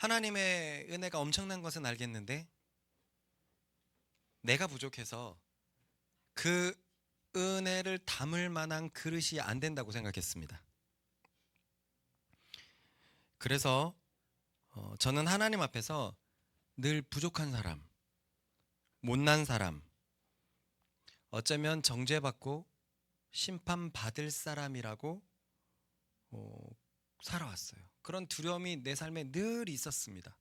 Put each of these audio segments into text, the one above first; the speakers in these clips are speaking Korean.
하나님의 은혜가 엄청난 것은 알겠는데 내가 부족해서 그 은혜를 담을 만한 그릇이 안 된다고 생각했습니다. 그래서 저는 하나님 앞에서 늘 부족한 사람, 못난 사람, 어쩌면 정죄받고 심판받을 사람이라고 살아왔어요. 그런 두려움이 내 삶에 늘 있었습니다.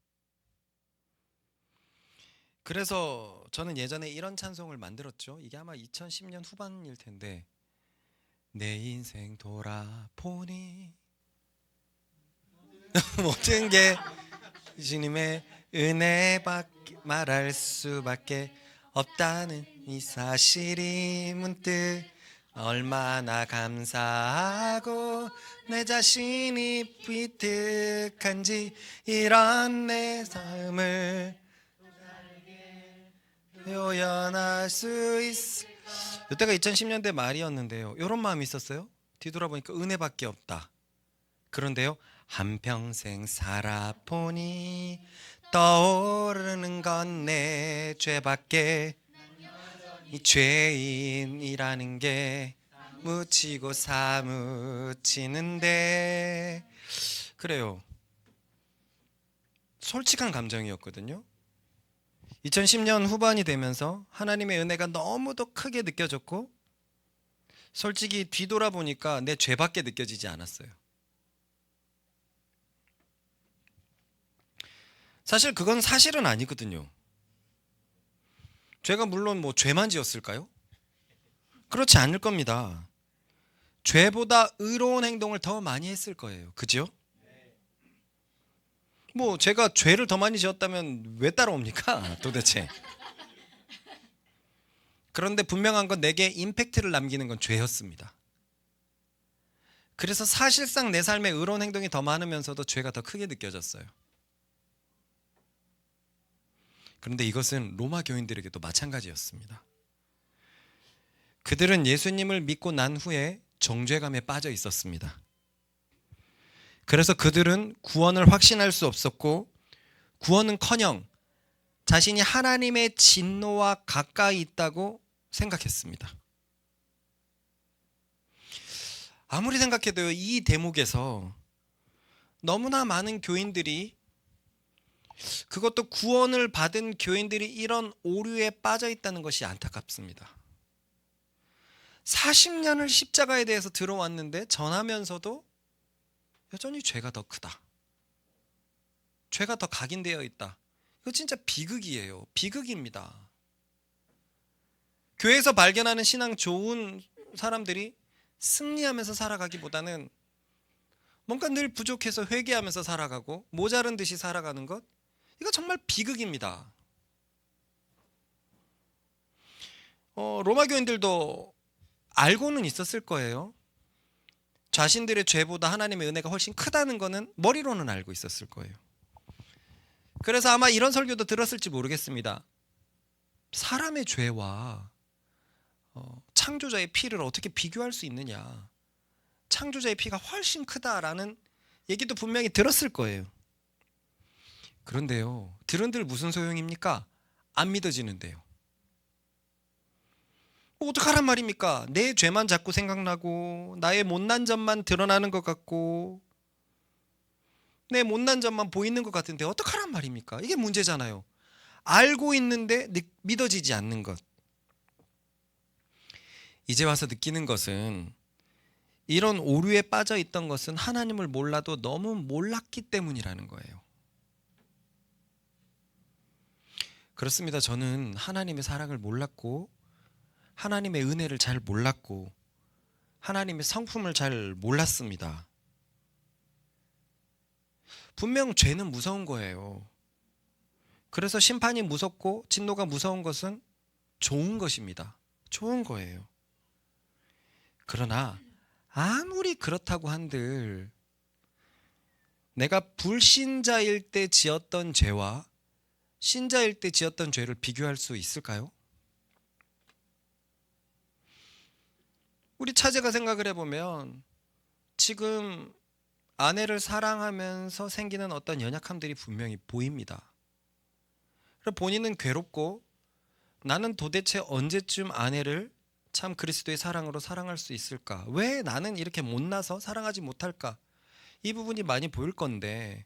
그래서 저는 예전에 이런 찬송을 만들었죠. 이게 아마 2010년 후반일 텐데, 내 인생 돌아보니 모든 게 주님의 은혜밖에 말할 수밖에 없다는 이 사실이 문득 얼마나 감사하고 내 자신이 비특한지 이런 내 삶을 표현할 수 있어. 이때가 2010년대 말이었는데요. 이런 마음이 있었어요. 뒤돌아보니까 은혜밖에 없다. 그런데요, 한평생 살아보니 떠오르는 건 내 죄밖에, 이 죄인이라는 게 묻히고 사무치는데. 그래요, 솔직한 감정이었거든요. 2010년 후반이 되면서 하나님의 은혜가 너무도 크게 느껴졌고, 솔직히 뒤돌아보니까 내 죄밖에 느껴지지 않았어요. 사실 그건 사실은 아니거든요. 죄가 물론 뭐 죄만 지었을까요? 그렇지 않을 겁니다. 죄보다 의로운 행동을 더 많이 했을 거예요. 그죠? 뭐 제가 죄를 더 많이 지었다면 왜 따라옵니까? 도대체. 그런데 분명한 건 내게 임팩트를 남기는 건 죄였습니다. 그래서 사실상 내 삶에 의로운 행동이 더 많으면서도 죄가 더 크게 느껴졌어요. 그런데 이것은 로마 교인들에게도 마찬가지였습니다. 그들은 예수님을 믿고 난 후에 정죄감에 빠져 있었습니다. 그래서 그들은 구원을 확신할 수 없었고, 구원은커녕 자신이 하나님의 진노와 가까이 있다고 생각했습니다. 아무리 생각해도 이 대목에서 너무나 많은 교인들이, 그것도 구원을 받은 교인들이 이런 오류에 빠져 있다는 것이 안타깝습니다. 40년을 십자가에 대해서 들어왔는데 전하면서도 여전히 죄가 더 크다, 죄가 더 각인되어 있다. 이거 진짜 비극이에요. 비극입니다. 교회에서 발견하는 신앙 좋은 사람들이 승리하면서 살아가기보다는 뭔가 늘 부족해서 회개하면서 살아가고 모자른 듯이 살아가는 것, 이거 정말 비극입니다. 로마 교인들도 알고는 있었을 거예요. 자신들의 죄보다 하나님의 은혜가 훨씬 크다는 거는 머리로는 알고 있었을 거예요. 그래서 아마 이런 설교도 들었을지 모르겠습니다. 사람의 죄와 창조자의 피를 어떻게 비교할 수 있느냐, 창조자의 피가 훨씬 크다라는 얘기도 분명히 들었을 거예요. 그런데요, 들은들 무슨 소용입니까? 안 믿어지는데요. 어떡하란 말입니까? 내 죄만 자꾸 생각나고 나의 못난 점만 드러나는 것 같고 내 못난 점만 보이는 것 같은데 어떡하란 말입니까? 이게 문제잖아요. 알고 있는데 믿어지지 않는 것. 이제 와서 느끼는 것은, 이런 오류에 빠져 있던 것은 하나님을 몰라도 너무 몰랐기 때문이라는 거예요. 그렇습니다. 저는 하나님의 사랑을 몰랐고 하나님의 은혜를 잘 몰랐고 하나님의 성품을 잘 몰랐습니다. 분명 죄는 무서운 거예요. 그래서 심판이 무섭고 진노가 무서운 것은 좋은 것입니다. 좋은 거예요. 그러나 아무리 그렇다고 한들 내가 불신자일 때 지었던 죄와 신자일 때 지었던 죄를 비교할 수 있을까요? 우리 차제가 생각을 해보면 지금 아내를 사랑하면서 생기는 어떤 연약함들이 분명히 보입니다. 그래서 본인은 괴롭고 나는 도대체 언제쯤 아내를 참 그리스도의 사랑으로 사랑할 수 있을까? 왜 나는 이렇게 못나서 사랑하지 못할까? 이 부분이 많이 보일 건데,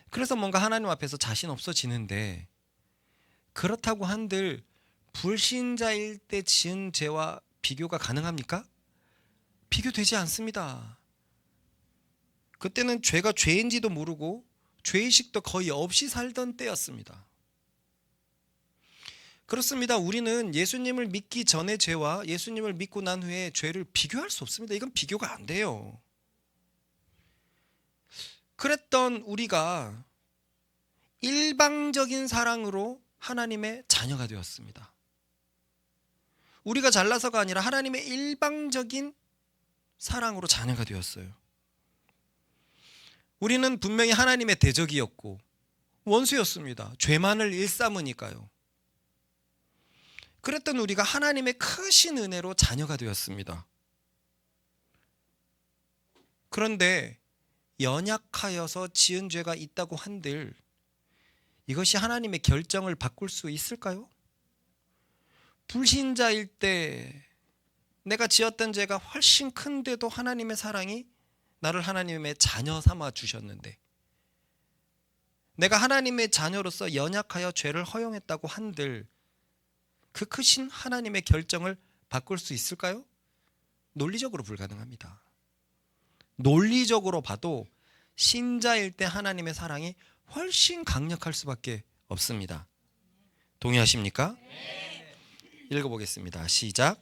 그래서 뭔가 하나님 앞에서 자신 없어지는데, 그렇다고 한들 불신자일 때 지은 죄와 비교가 가능합니까? 비교되지 않습니다. 그때는 죄가 죄인지도 모르고 죄의식도 거의 없이 살던 때였습니다. 그렇습니다. 우리는 예수님을 믿기 전의 죄와 예수님을 믿고 난 후에 죄를 비교할 수 없습니다. 이건 비교가 안 돼요. 그랬던 우리가 일방적인 사랑으로 하나님의 자녀가 되었습니다. 우리가 잘나서가 아니라 하나님의 일방적인 사랑으로 자녀가 되었어요. 우리는 분명히 하나님의 대적이었고 원수였습니다. 죄만을 일삼으니까요. 그랬던 우리가 하나님의 크신 은혜로 자녀가 되었습니다. 그런데 연약하여서 지은 죄가 있다고 한들 이것이 하나님의 결정을 바꿀 수 있을까요? 불신자일 때 내가 지었던 죄가 훨씬 큰데도 하나님의 사랑이 나를 하나님의 자녀 삼아 주셨는데, 내가 하나님의 자녀로서 연약하여 죄를 허용했다고 한들 그 크신 하나님의 결정을 바꿀 수 있을까요? 논리적으로 불가능합니다. 논리적으로 봐도 신자일 때 하나님의 사랑이 훨씬 강력할 수밖에 없습니다. 동의하십니까? 네. 읽어보겠습니다. 시작.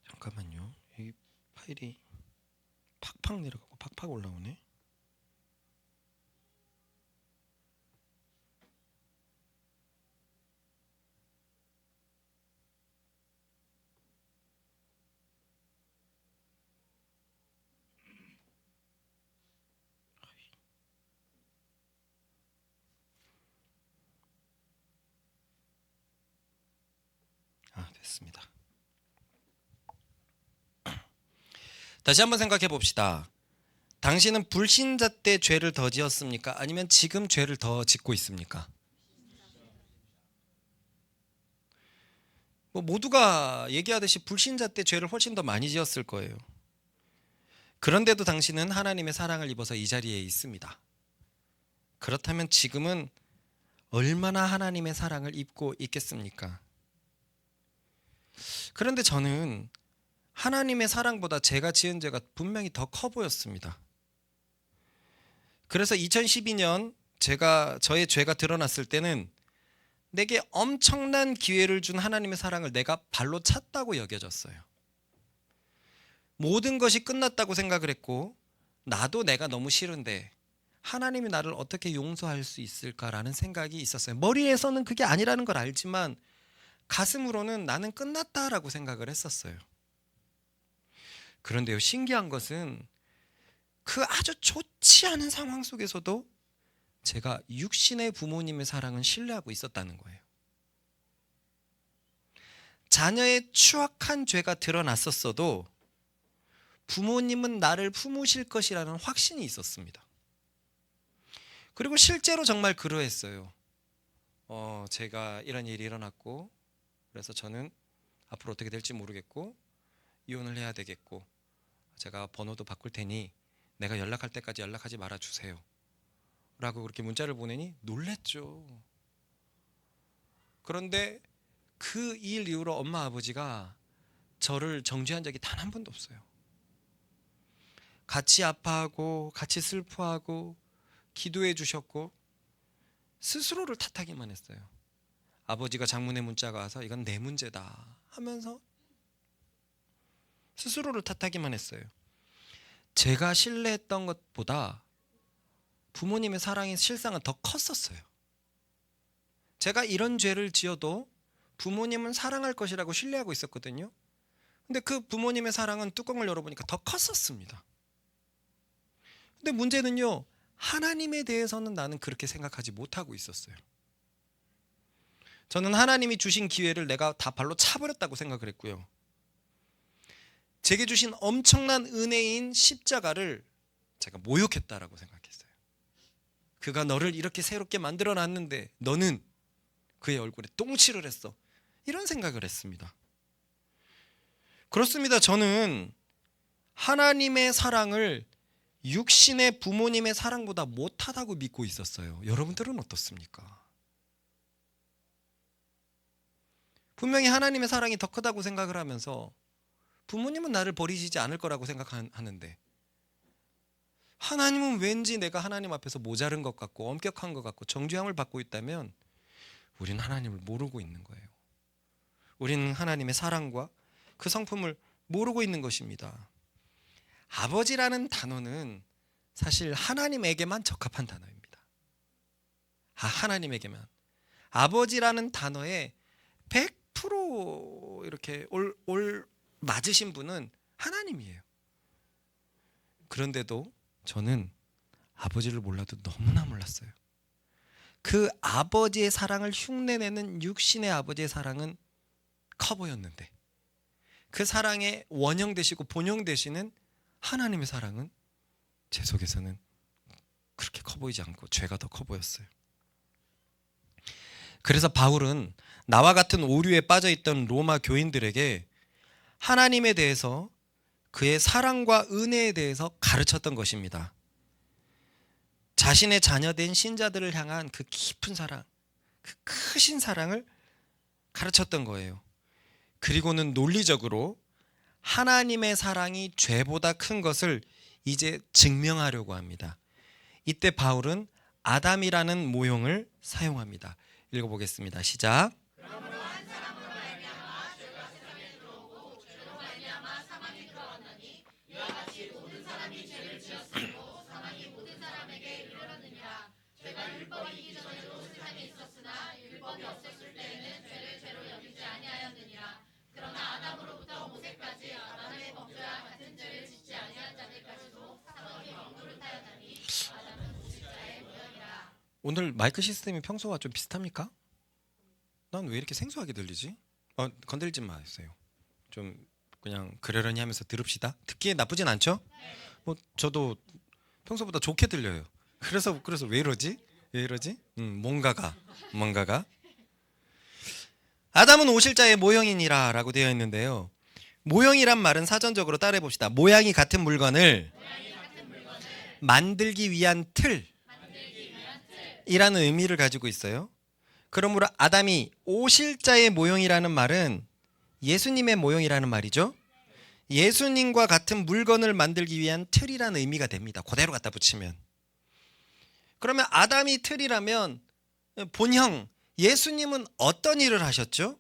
잠깐만요. 이 파일이 팍팍 내려가고 팍팍 올라오네. 됐습니다. 다시 한번 생각해 봅시다. 당신은 불신자 때 죄를 더 지었습니까? 아니면 지금 죄를 더 짓고 있습니까? 모두가 얘기하듯이 불신자 때 죄를 훨씬 더 많이 지었을 거예요. 그런데도 당신은 하나님의 사랑을 입어서 이 자리에 있습니다. 그렇다면 지금은 얼마나 하나님의 사랑을 입고 있겠습니까? 그런데 저는 하나님의 사랑보다 제가 지은 죄가 분명히 더 커 보였습니다. 그래서 2012년 저의 죄가 드러났을 때는 내게 엄청난 기회를 준 하나님의 사랑을 내가 발로 찼다고 여겨졌어요. 모든 것이 끝났다고 생각을 했고, 나도 내가 너무 싫은데 하나님이 나를 어떻게 용서할 수 있을까라는 생각이 있었어요. 머리에서는 그게 아니라는 걸 알지만 가슴으로는 나는 끝났다라고 생각을 했었어요. 그런데요, 신기한 것은 그 아주 좋지 않은 상황 속에서도 제가 육신의 부모님의 사랑은 신뢰하고 있었다는 거예요. 자녀의 추악한 죄가 드러났었어도 부모님은 나를 품으실 것이라는 확신이 있었습니다. 그리고 실제로 정말 그러했어요. 제가 이런 일이 일어났고, 그래서 저는 앞으로 어떻게 될지 모르겠고 이혼을 해야 되겠고, 제가 번호도 바꿀 테니 내가 연락할 때까지 연락하지 말아주세요 라고 그렇게 문자를 보내니 놀랬죠. 그런데 그 일 이후로 엄마 아버지가 저를 정죄한 적이 단 한 번도 없어요. 같이 아파하고 같이 슬퍼하고 기도해 주셨고 스스로를 탓하기만 했어요. 아버지가 장문의 문자가 와서 이건 내 문제다 하면서 스스로를 탓하기만 했어요. 제가 신뢰했던 것보다 부모님의 사랑이 실상은 더 컸었어요. 제가 이런 죄를 지어도 부모님은 사랑할 것이라고 신뢰하고 있었거든요. 근데 그 부모님의 사랑은 뚜껑을 열어보니까 더 컸었습니다. 근데 문제는요, 하나님에 대해서는 나는 그렇게 생각하지 못하고 있었어요. 저는 하나님이 주신 기회를 내가 다 발로 차버렸다고 생각을 했고요. 제게 주신 엄청난 은혜인 십자가를 제가 모욕했다라고 생각했어요. 그가 너를 이렇게 새롭게 만들어놨는데 너는 그의 얼굴에 똥칠을 했어. 이런 생각을 했습니다. 그렇습니다. 저는 하나님의 사랑을 육신의 부모님의 사랑보다 못하다고 믿고 있었어요. 여러분들은 어떻습니까? 분명히 하나님의 사랑이 더 크다고 생각을 하면서 부모님은 나를 버리시지 않을 거라고 생각하는데 하나님은 왠지 내가 하나님 앞에서 모자른 것 같고 엄격한 것 같고 정죄함을 받고 있다면 우리는 하나님을 모르고 있는 거예요. 우리는 하나님의 사랑과 그 성품을 모르고 있는 것입니다. 아버지라는 단어는 사실 하나님에게만 적합한 단어입니다. 하나님에게만. 아버지라는 단어에 100% 이렇게 올 맞으신 분은 하나님이에요. 그런데도 저는 아버지를 몰라도 너무나 몰랐어요. 그 아버지의 사랑을 흉내내는 육신의 아버지의 사랑은 커 보였는데 그 사랑의 원형 되시고 본형 되시는 하나님의 사랑은 제 속에서는 그렇게 커 보이지 않고 죄가 더 커 보였어요. 그래서 바울은 나와 같은 오류에 빠져있던 로마 교인들에게 하나님에 대해서 그의 사랑과 은혜에 대해서 가르쳤던 것입니다. 자신의 자녀된 신자들을 향한 그 깊은 사랑, 그 크신 사랑을 가르쳤던 거예요. 그리고는 논리적으로 하나님의 사랑이 죄보다 큰 것을 이제 증명하려고 합니다. 이때 바울은 아담이라는 모형을 사용합니다. 읽어보겠습니다. 시작. 오늘 마이크 시스템이 평소와 좀 비슷합니까? 난 왜 이렇게 생소하게 들리지? 건들지 마세요. 좀 그냥 그러려니 하면서 들읍시다. 듣기에 나쁘진 않죠? 뭐 저도 평소보다 좋게 들려요. 그래서 왜 이러지? 왜 이러지? 뭔가가 아담은 오실자의 모형이니라라고 되어 있는데요. 모형이란 말은 사전적으로 따라해 봅시다. 모양이 같은 물건을 만들기 위한 틀이라는 의미를 가지고 있어요. 그러므로 아담이 오실자의 모형이라는 말은 예수님의 모형이라는 말이죠. 예수님과 같은 물건을 만들기 위한 틀이라는 의미가 됩니다. 그대로 갖다 붙이면. 그러면 아담이 틀이라면 본형 예수님은 어떤 일을 하셨죠?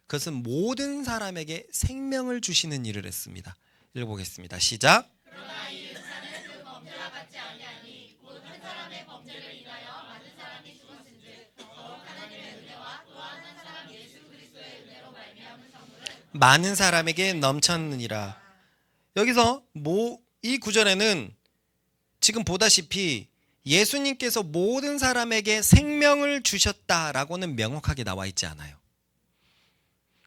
그것은 모든 사람에게 생명을 주시는 일을 했습니다. 읽어보겠습니다. 시작. 그러나 이 은사는 그 범죄와 같지 아니하니 곧 한 사람의 범죄를 인하여 많은 사람이 죽었은즉 더욱 하나님의 은혜와 또한 한 사람 예수 그리스도의 은혜로 말미암은 선물은 많은 사람에게 넘쳤느니라. 여기서 이 구절에는 지금 보다시피 예수님께서 모든 사람에게 생명을 주셨다라고는 명확하게 나와 있지 않아요.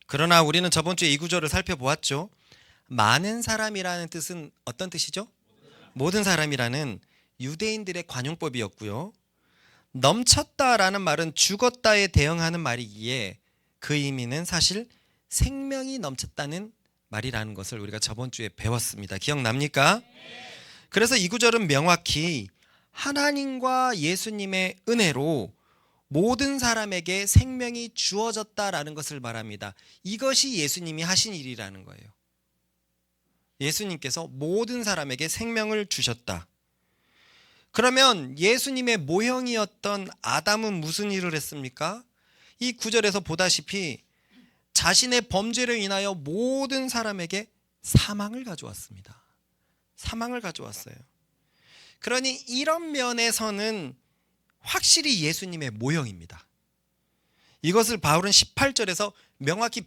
그러나 우리는 저번 주에 이 구절을 살펴보았죠. 많은 사람이라는 뜻은 어떤 뜻이죠? 모든 사람이라는 유대인들의 관용법이었고요. 넘쳤다라는 말은 죽었다에 대응하는 말이기에 그 의미는 사실 생명이 넘쳤다는 말이라는 것을 우리가 저번 주에 배웠습니다. 기억납니까? 그래서 이 구절은 명확히 하나님과 예수님의 은혜로 모든 사람에게 생명이 주어졌다라는 것을 말합니다. 이것이 예수님이 하신 일이라는 거예요. 예수님께서 모든 사람에게 생명을 주셨다. 그러면 예수님의 모형이었던 아담은 무슨 일을 했습니까? 이 구절에서 보다시피 자신의 범죄로 인하여 모든 사람에게 사망을 가져왔습니다. 사망을 가져왔어요. 그러니 이런 면에서는 확실히 예수님의 모형입니다. 이것을 바울은 18절에서 명확히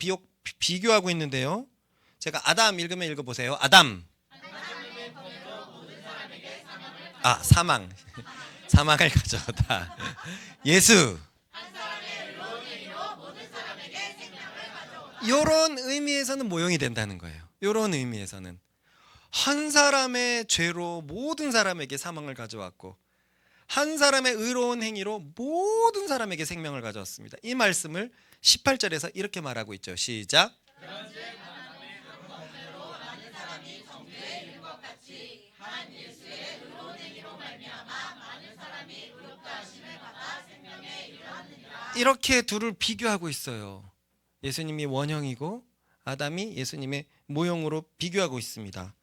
비교하고 있는데요. 제가 아담 읽으면 읽어보세요. 아담. 사망. 사망을 가져오다. 예수. 이런 의미에서는 모형이 된다는 거예요. 이런 의미에서는 한 사람의 죄로 모든 사람에게 사망을 가져왔고 한 사람의 의로운 행위로 모든 사람에게 생명을 가져왔습니다. 이 말씀을 18절에서 이렇게 말하고 있죠. 시작. 이렇게 둘을 비교하고 있어요. 예수님이 원형이고 아담이 예수님의 모형으로 비교하고 있습니다.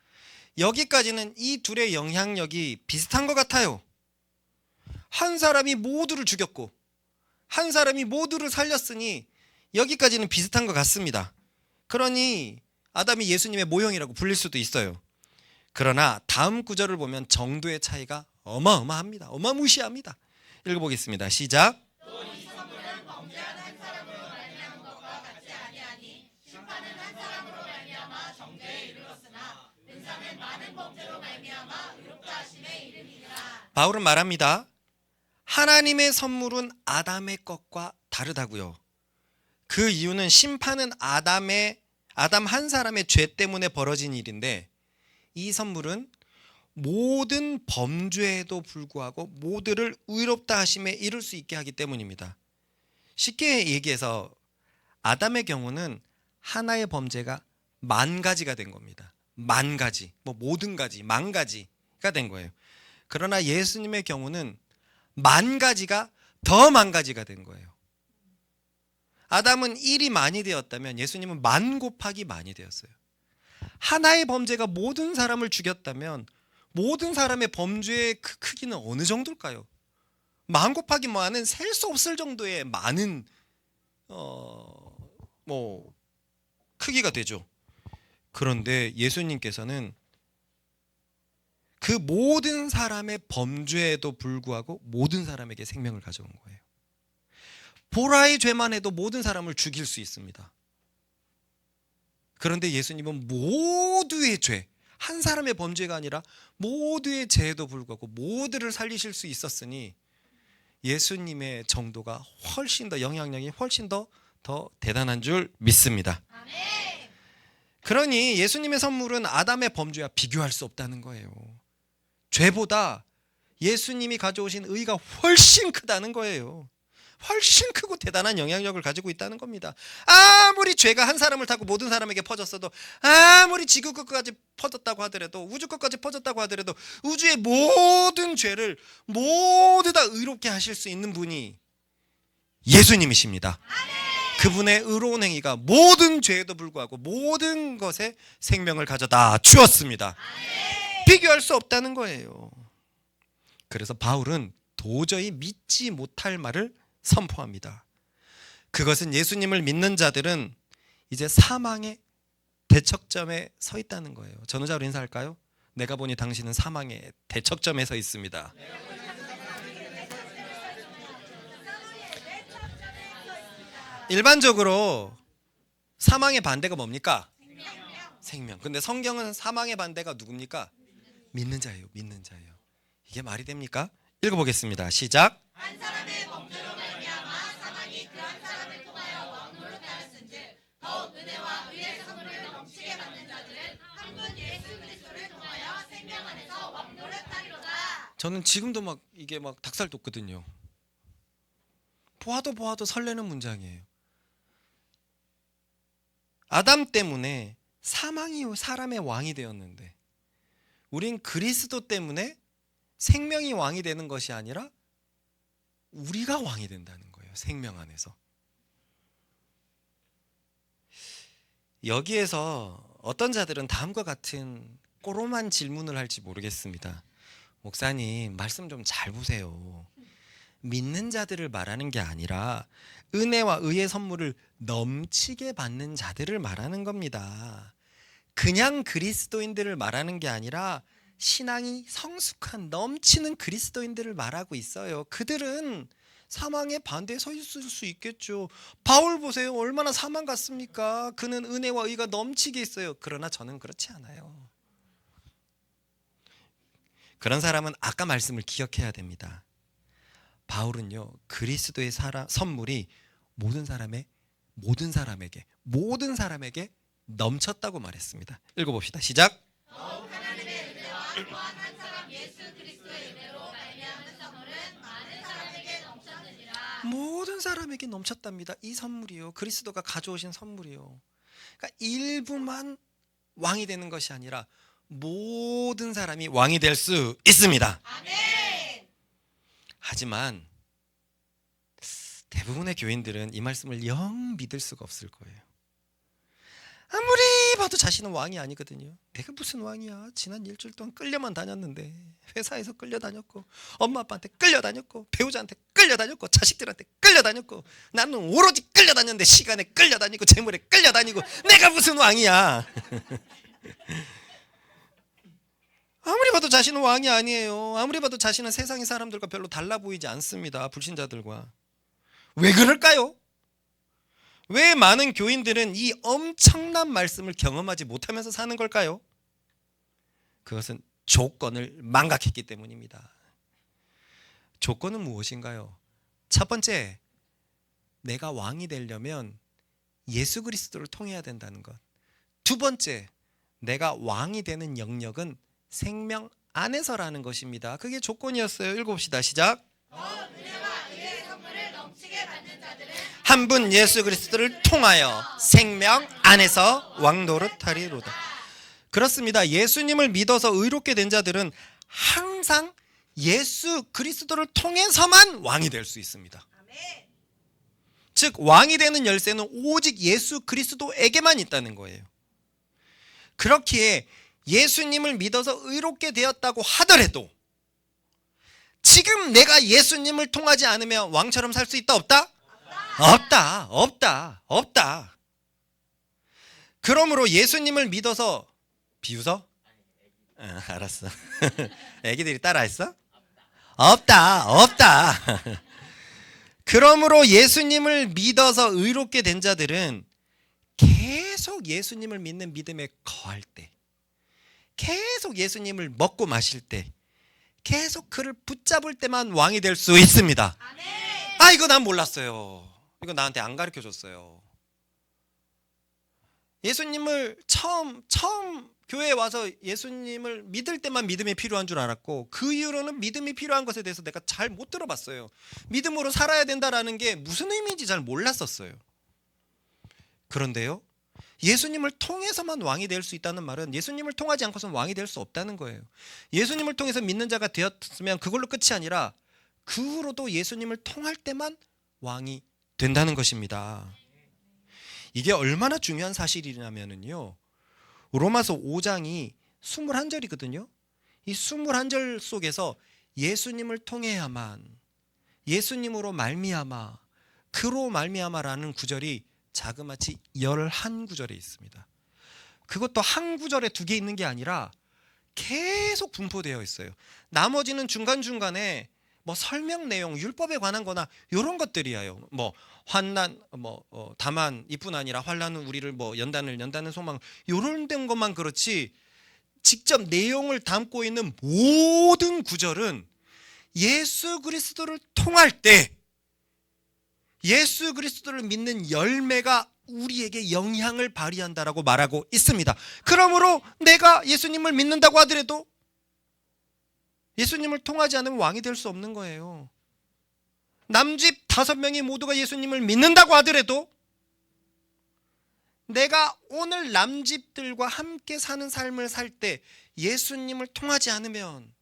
여기까지는 이 둘의 영향력이 비슷한 것 같아요. 한 사람이 모두를 죽였고 한 사람이 모두를 살렸으니 여기까지는 비슷한 것 같습니다. 그러니 아담이 예수님의 모형이라고 불릴 수도 있어요. 그러나 다음 구절을 보면 정도의 차이가 어마어마합니다. 어마무시합니다. 읽어보겠습니다. 시작. 바울은 말합니다. 하나님의 선물은 아담의 것과 다르다고요. 그 이유는 심판은 아담 한 사람의 죄 때문에 벌어진 일인데 이 선물은 모든 범죄에도 불구하고 모두를 의롭다 하심에 이를 수 있게 하기 때문입니다. 쉽게 얘기해서 아담의 경우는 하나의 범죄가 만 가지가 된 겁니다. 만 가지, 모든 가지, 만 가지가 된 거예요. 그러나 예수님의 경우는 만 가지가 더 만 가지가 된 거예요. 아담은 1이 만이 되었다면 예수님은 만 곱하기 만이 되었어요. 하나의 범죄가 모든 사람을 죽였다면 모든 사람의 범죄의 그 크기는 어느 정도일까요? 만 곱하기 만은 셀 수 없을 정도의 많은 크기가 되죠. 그런데 예수님께서는 그 모든 사람의 범죄에도 불구하고 모든 사람에게 생명을 가져온 거예요. 보라의 죄만 해도 모든 사람을 죽일 수 있습니다. 그런데 예수님은 모두의 죄, 한 사람의 범죄가 아니라 모두의 죄에도 불구하고 모두를 살리실 수 있었으니 예수님의 정도가 훨씬 더 영향력이 훨씬 더 대단한 줄 믿습니다. 그러니 예수님의 선물은 아담의 범죄와 비교할 수 없다는 거예요. 죄보다 예수님이 가져오신 의가 훨씬 크다는 거예요. 훨씬 크고 대단한 영향력을 가지고 있다는 겁니다. 아무리 죄가 한 사람을 타고 모든 사람에게 퍼졌어도, 아무리 지구 끝까지 퍼졌다고 하더라도, 우주 끝까지 퍼졌다고 하더라도 우주의 모든 죄를 모두 다 의롭게 하실 수 있는 분이 예수님이십니다. 그분의 의로운 행위가 모든 죄에도 불구하고 모든 것에 생명을 가져다 주었습니다. 비교할 수 없다는 거예요. 그래서 바울은 도저히 믿지 못할 말을 선포합니다. 그것은 예수님을 믿는 자들은 이제 사망의 대척점에 서 있다는 거예요. 전우자로 인사할까요? 내가 보니 당신은 사망의 대척점에 서 있습니다. 일반적으로 사망의 반대가 뭡니까? 생명. 근데 성경은 사망의 반대가 누굽니까? 믿는 자예요. 믿는 자예요. 이게 말이 됩니까? 읽어보겠습니다. 시작. 한 사람의 범죄로 말미암아 사망이 그 한 사람을 통하여 왕노로 되었은즉 더욱 은혜와 의의 선물을 넘치게 받는 자들은 한 분 예수 그리스도를 통하여 생명 안에서 왕노릇하리로다. 저는 지금도 이게 닭살 돋거든요. 보아도 설레는 문장이에요. 아담 때문에 사망이 사람의 왕이 되었는데 우린 그리스도 때문에 생명이 왕이 되는 것이 아니라 우리가 왕이 된다는 거예요. 생명 안에서. 여기에서 어떤 자들은 다음과 같은 꼬롬한 질문을 할지 모르겠습니다. 목사님, 말씀 좀 잘 보세요. 믿는 자들을 말하는 게 아니라 은혜와 의의 선물을 넘치게 받는 자들을 말하는 겁니다. 그냥 그리스도인들을 말하는 게 아니라 신앙이 성숙한 넘치는 그리스도인들을 말하고 있어요. 그들은 사망의 반대에 서 있을 수 있겠죠. 바울 보세요. 얼마나 사망 같습니까? 그는 은혜와 의가 넘치게 있어요. 그러나 저는 그렇지 않아요. 그런 사람은 아까 말씀을 기억해야 됩니다. 바울은요, 그리스도의 선물이 모든 사람에게 넘쳤다고 말했습니다. 읽어봅시다. 시작. 더욱 하나님의 은혜와 또한 한 사람 예수 그리스도의 은혜로 말미암은 선물은 많은 사람에게 넘쳤느니라. 모든 사람에게 넘쳤답니다. 이 선물이요, 그리스도가 가져오신 선물이요. 그러니까 일부만 왕이 되는 것이 아니라 모든 사람이 왕이 될 수 있습니다. 아멘. 하지만 대부분의 교인들은 이 말씀을 영 믿을 수가 없을 거예요. 아무리 봐도 자신은 왕이 아니거든요. 내가 무슨 왕이야? 지난 일주일 동안 끌려만 다녔는데, 회사에서 끌려다녔고, 엄마 아빠한테 끌려다녔고, 배우자한테 끌려다녔고, 자식들한테 끌려다녔고, 나는 오로지 끌려다녔는데, 시간에 끌려다니고 재물에 끌려다니고, 내가 무슨 왕이야? 아무리 봐도 자신은 왕이 아니에요. 아무리 봐도 자신은 세상의 사람들과 별로 달라 보이지 않습니다. 불신자들과. 왜 그럴까요? 왜 많은 교인들은 이 엄청난 말씀을 경험하지 못하면서 사는 걸까요? 그것은 조건을 망각했기 때문입니다. 조건은 무엇인가요? 첫 번째, 내가 왕이 되려면 예수 그리스도를 통해야 된다는 것. 두 번째, 내가 왕이 되는 영역은 생명 안에서라는 것입니다. 그게 조건이었어요. 읽어봅시다. 시작. 은혜와 의의 선물을 넘치게 받는 자들은 한 분 예수 그리스도를 통하여 생명 안에서 왕노릇하리로다. 그렇습니다. 예수님을 믿어서 의롭게 된 자들은 항상 예수 그리스도를 통해서만 왕이 될 수 있습니다. 아멘. 즉 왕이 되는 열쇠는 오직 예수 그리스도에게만 있다는 거예요. 그렇기에 예수님을 믿어서 의롭게 되었다고 하더라도 지금 내가 예수님을 통하지 않으면 왕처럼 살 수 있다 없다? 없다. 그러므로 예수님을 믿어서 비웃어? 알았어. 애기들이 따라했어? 없다. 그러므로 예수님을 믿어서 의롭게 된 자들은 계속 예수님을 믿는 믿음에 거할 때, 계속 예수님을 먹고 마실 때, 계속 그를 붙잡을 때만 왕이 될 수 있습니다. 아멘. 아, 이거 난 몰랐어요. 이거 나한테 안 가르쳐 줬어요. 예수님을 처음 교회에 와서 예수님을 믿을 때만 믿음이 필요한 줄 알았고, 그 이후로는 믿음이 필요한 것에 대해서 내가 잘 못 들어봤어요. 믿음으로 살아야 된다라는 게 무슨 의미인지 잘 몰랐었어요. 그런데요, 예수님을 통해서만 왕이 될 수 있다는 말은 예수님을 통하지 않고서는 왕이 될 수 없다는 거예요. 예수님을 통해서 믿는 자가 되었으면 그걸로 끝이 아니라 그 후로도 예수님을 통할 때만 왕이 된다는 것입니다. 이게 얼마나 중요한 사실이냐면요, 로마서 5장이 21절이거든요. 이 21절 속에서 예수님을 통해야만, 예수님으로 말미암아, 그로 말미암아라는 구절이 자그마치 11구절에 있습니다. 그것도 한 구절에 두 개 있는 게 아니라 계속 분포되어 있어요. 나머지는 중간중간에 뭐 설명 내용, 율법에 관한 거나 이런 것들이에요. 뭐 환난, 다만 이뿐 아니라 환난은 우리를 뭐 연다는 소망, 이런 된 것만 그렇지 직접 내용을 담고 있는 모든 구절은 예수 그리스도를 통할 때 예수 그리스도를 믿는 열매가 우리에게 영향을 발휘한다라고 말하고 있습니다. 그러므로 내가 예수님을 믿는다고 하더라도 예수님을 통하지 않으면 왕이 될 수 없는 거예요. 남집 5명이 모두가 예수님을 믿는다고 하더라도 내가 오늘 남집들과 함께 사는 삶을 살 때 예수님을 통하지 않으면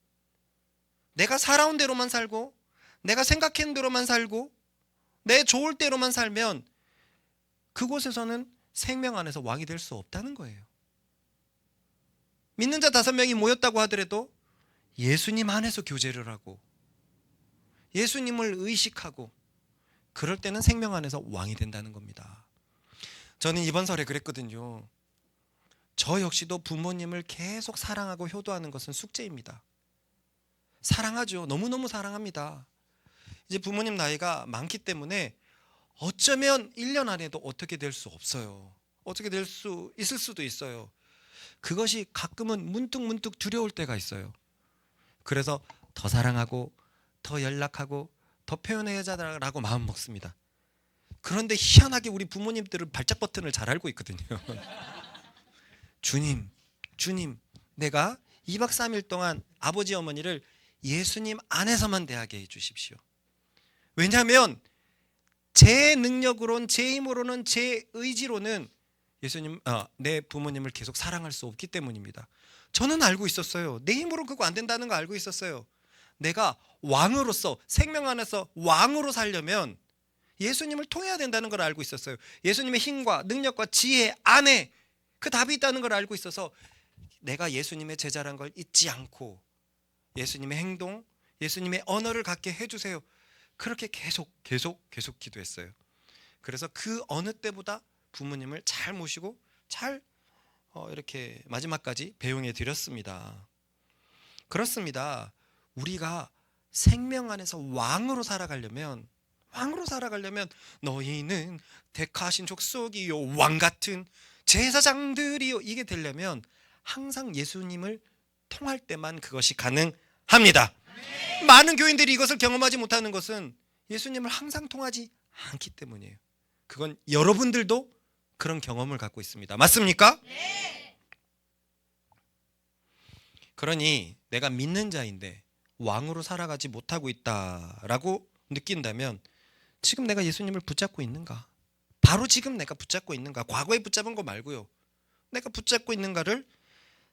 내가 살아온 대로만 살고 내가 생각한 대로만 살고 내 좋을 대로만 살면 그곳에서는 생명 안에서 왕이 될 수 없다는 거예요. 믿는 자 5명이 모였다고 하더라도 예수님 안에서 교제를 하고 예수님을 의식하고 그럴 때는 생명 안에서 왕이 된다는 겁니다. 저는 이번 설에 그랬거든요. 저 역시도 부모님을 계속 사랑하고 효도하는 것은 숙제입니다. 사랑하죠. 너무너무 사랑합니다. 이제 부모님 나이가 많기 때문에 어쩌면 1년 안에도 어떻게 될 수 없어요. 어떻게 될 수 있을 수도 있어요. 그것이 가끔은 문득 두려울 때가 있어요. 그래서 더 사랑하고 더 연락하고 더 표현해야자라고 마음 먹습니다. 그런데 희한하게 우리 부모님들은 발작 버튼을 잘 알고 있거든요. 주님, 주님, 내가 2박 3일 동안 아버지 어머니를 예수님 안에서만 대하게 해주십시오. 왜냐하면 제 능력으로는, 제 힘으로는, 제 의지로는 내 부모님을 계속 사랑할 수 없기 때문입니다. 저는 알고 있었어요. 내 힘으로 그거 안 된다는 거 알고 있었어요. 내가 왕으로서, 생명 안에서 왕으로 살려면 예수님을 통해야 된다는 걸 알고 있었어요. 예수님의 힘과 능력과 지혜 안에 그 답이 있다는 걸 알고 있어서 내가 예수님의 제자란 걸 잊지 않고 예수님의 행동, 예수님의 언어를 갖게 해주세요. 그렇게 계속 기도했어요. 그래서 그 어느 때보다 부모님을 잘 모시고 잘 이렇게 마지막까지 배웅해 드렸습니다. 그렇습니다. 우리가 생명 안에서 왕으로 살아가려면 너희는 택하신 족속이요 왕같은 제사장들이요, 이게 되려면 항상 예수님을 통할 때만 그것이 가능합니다. 많은 교인들이 이것을 경험하지 못하는 것은 예수님을 항상 통하지 않기 때문이에요. 그건 여러분들도 그런 경험을 갖고 있습니다. 맞습니까? 네. 그러니 내가 믿는 자인데 왕으로 살아가지 못하고 있다라고 느낀다면 지금 내가 예수님을 붙잡고 있는가? 바로 지금 내가 붙잡고 있는가? 과거에 붙잡은 거 말고요. 내가 붙잡고 있는가를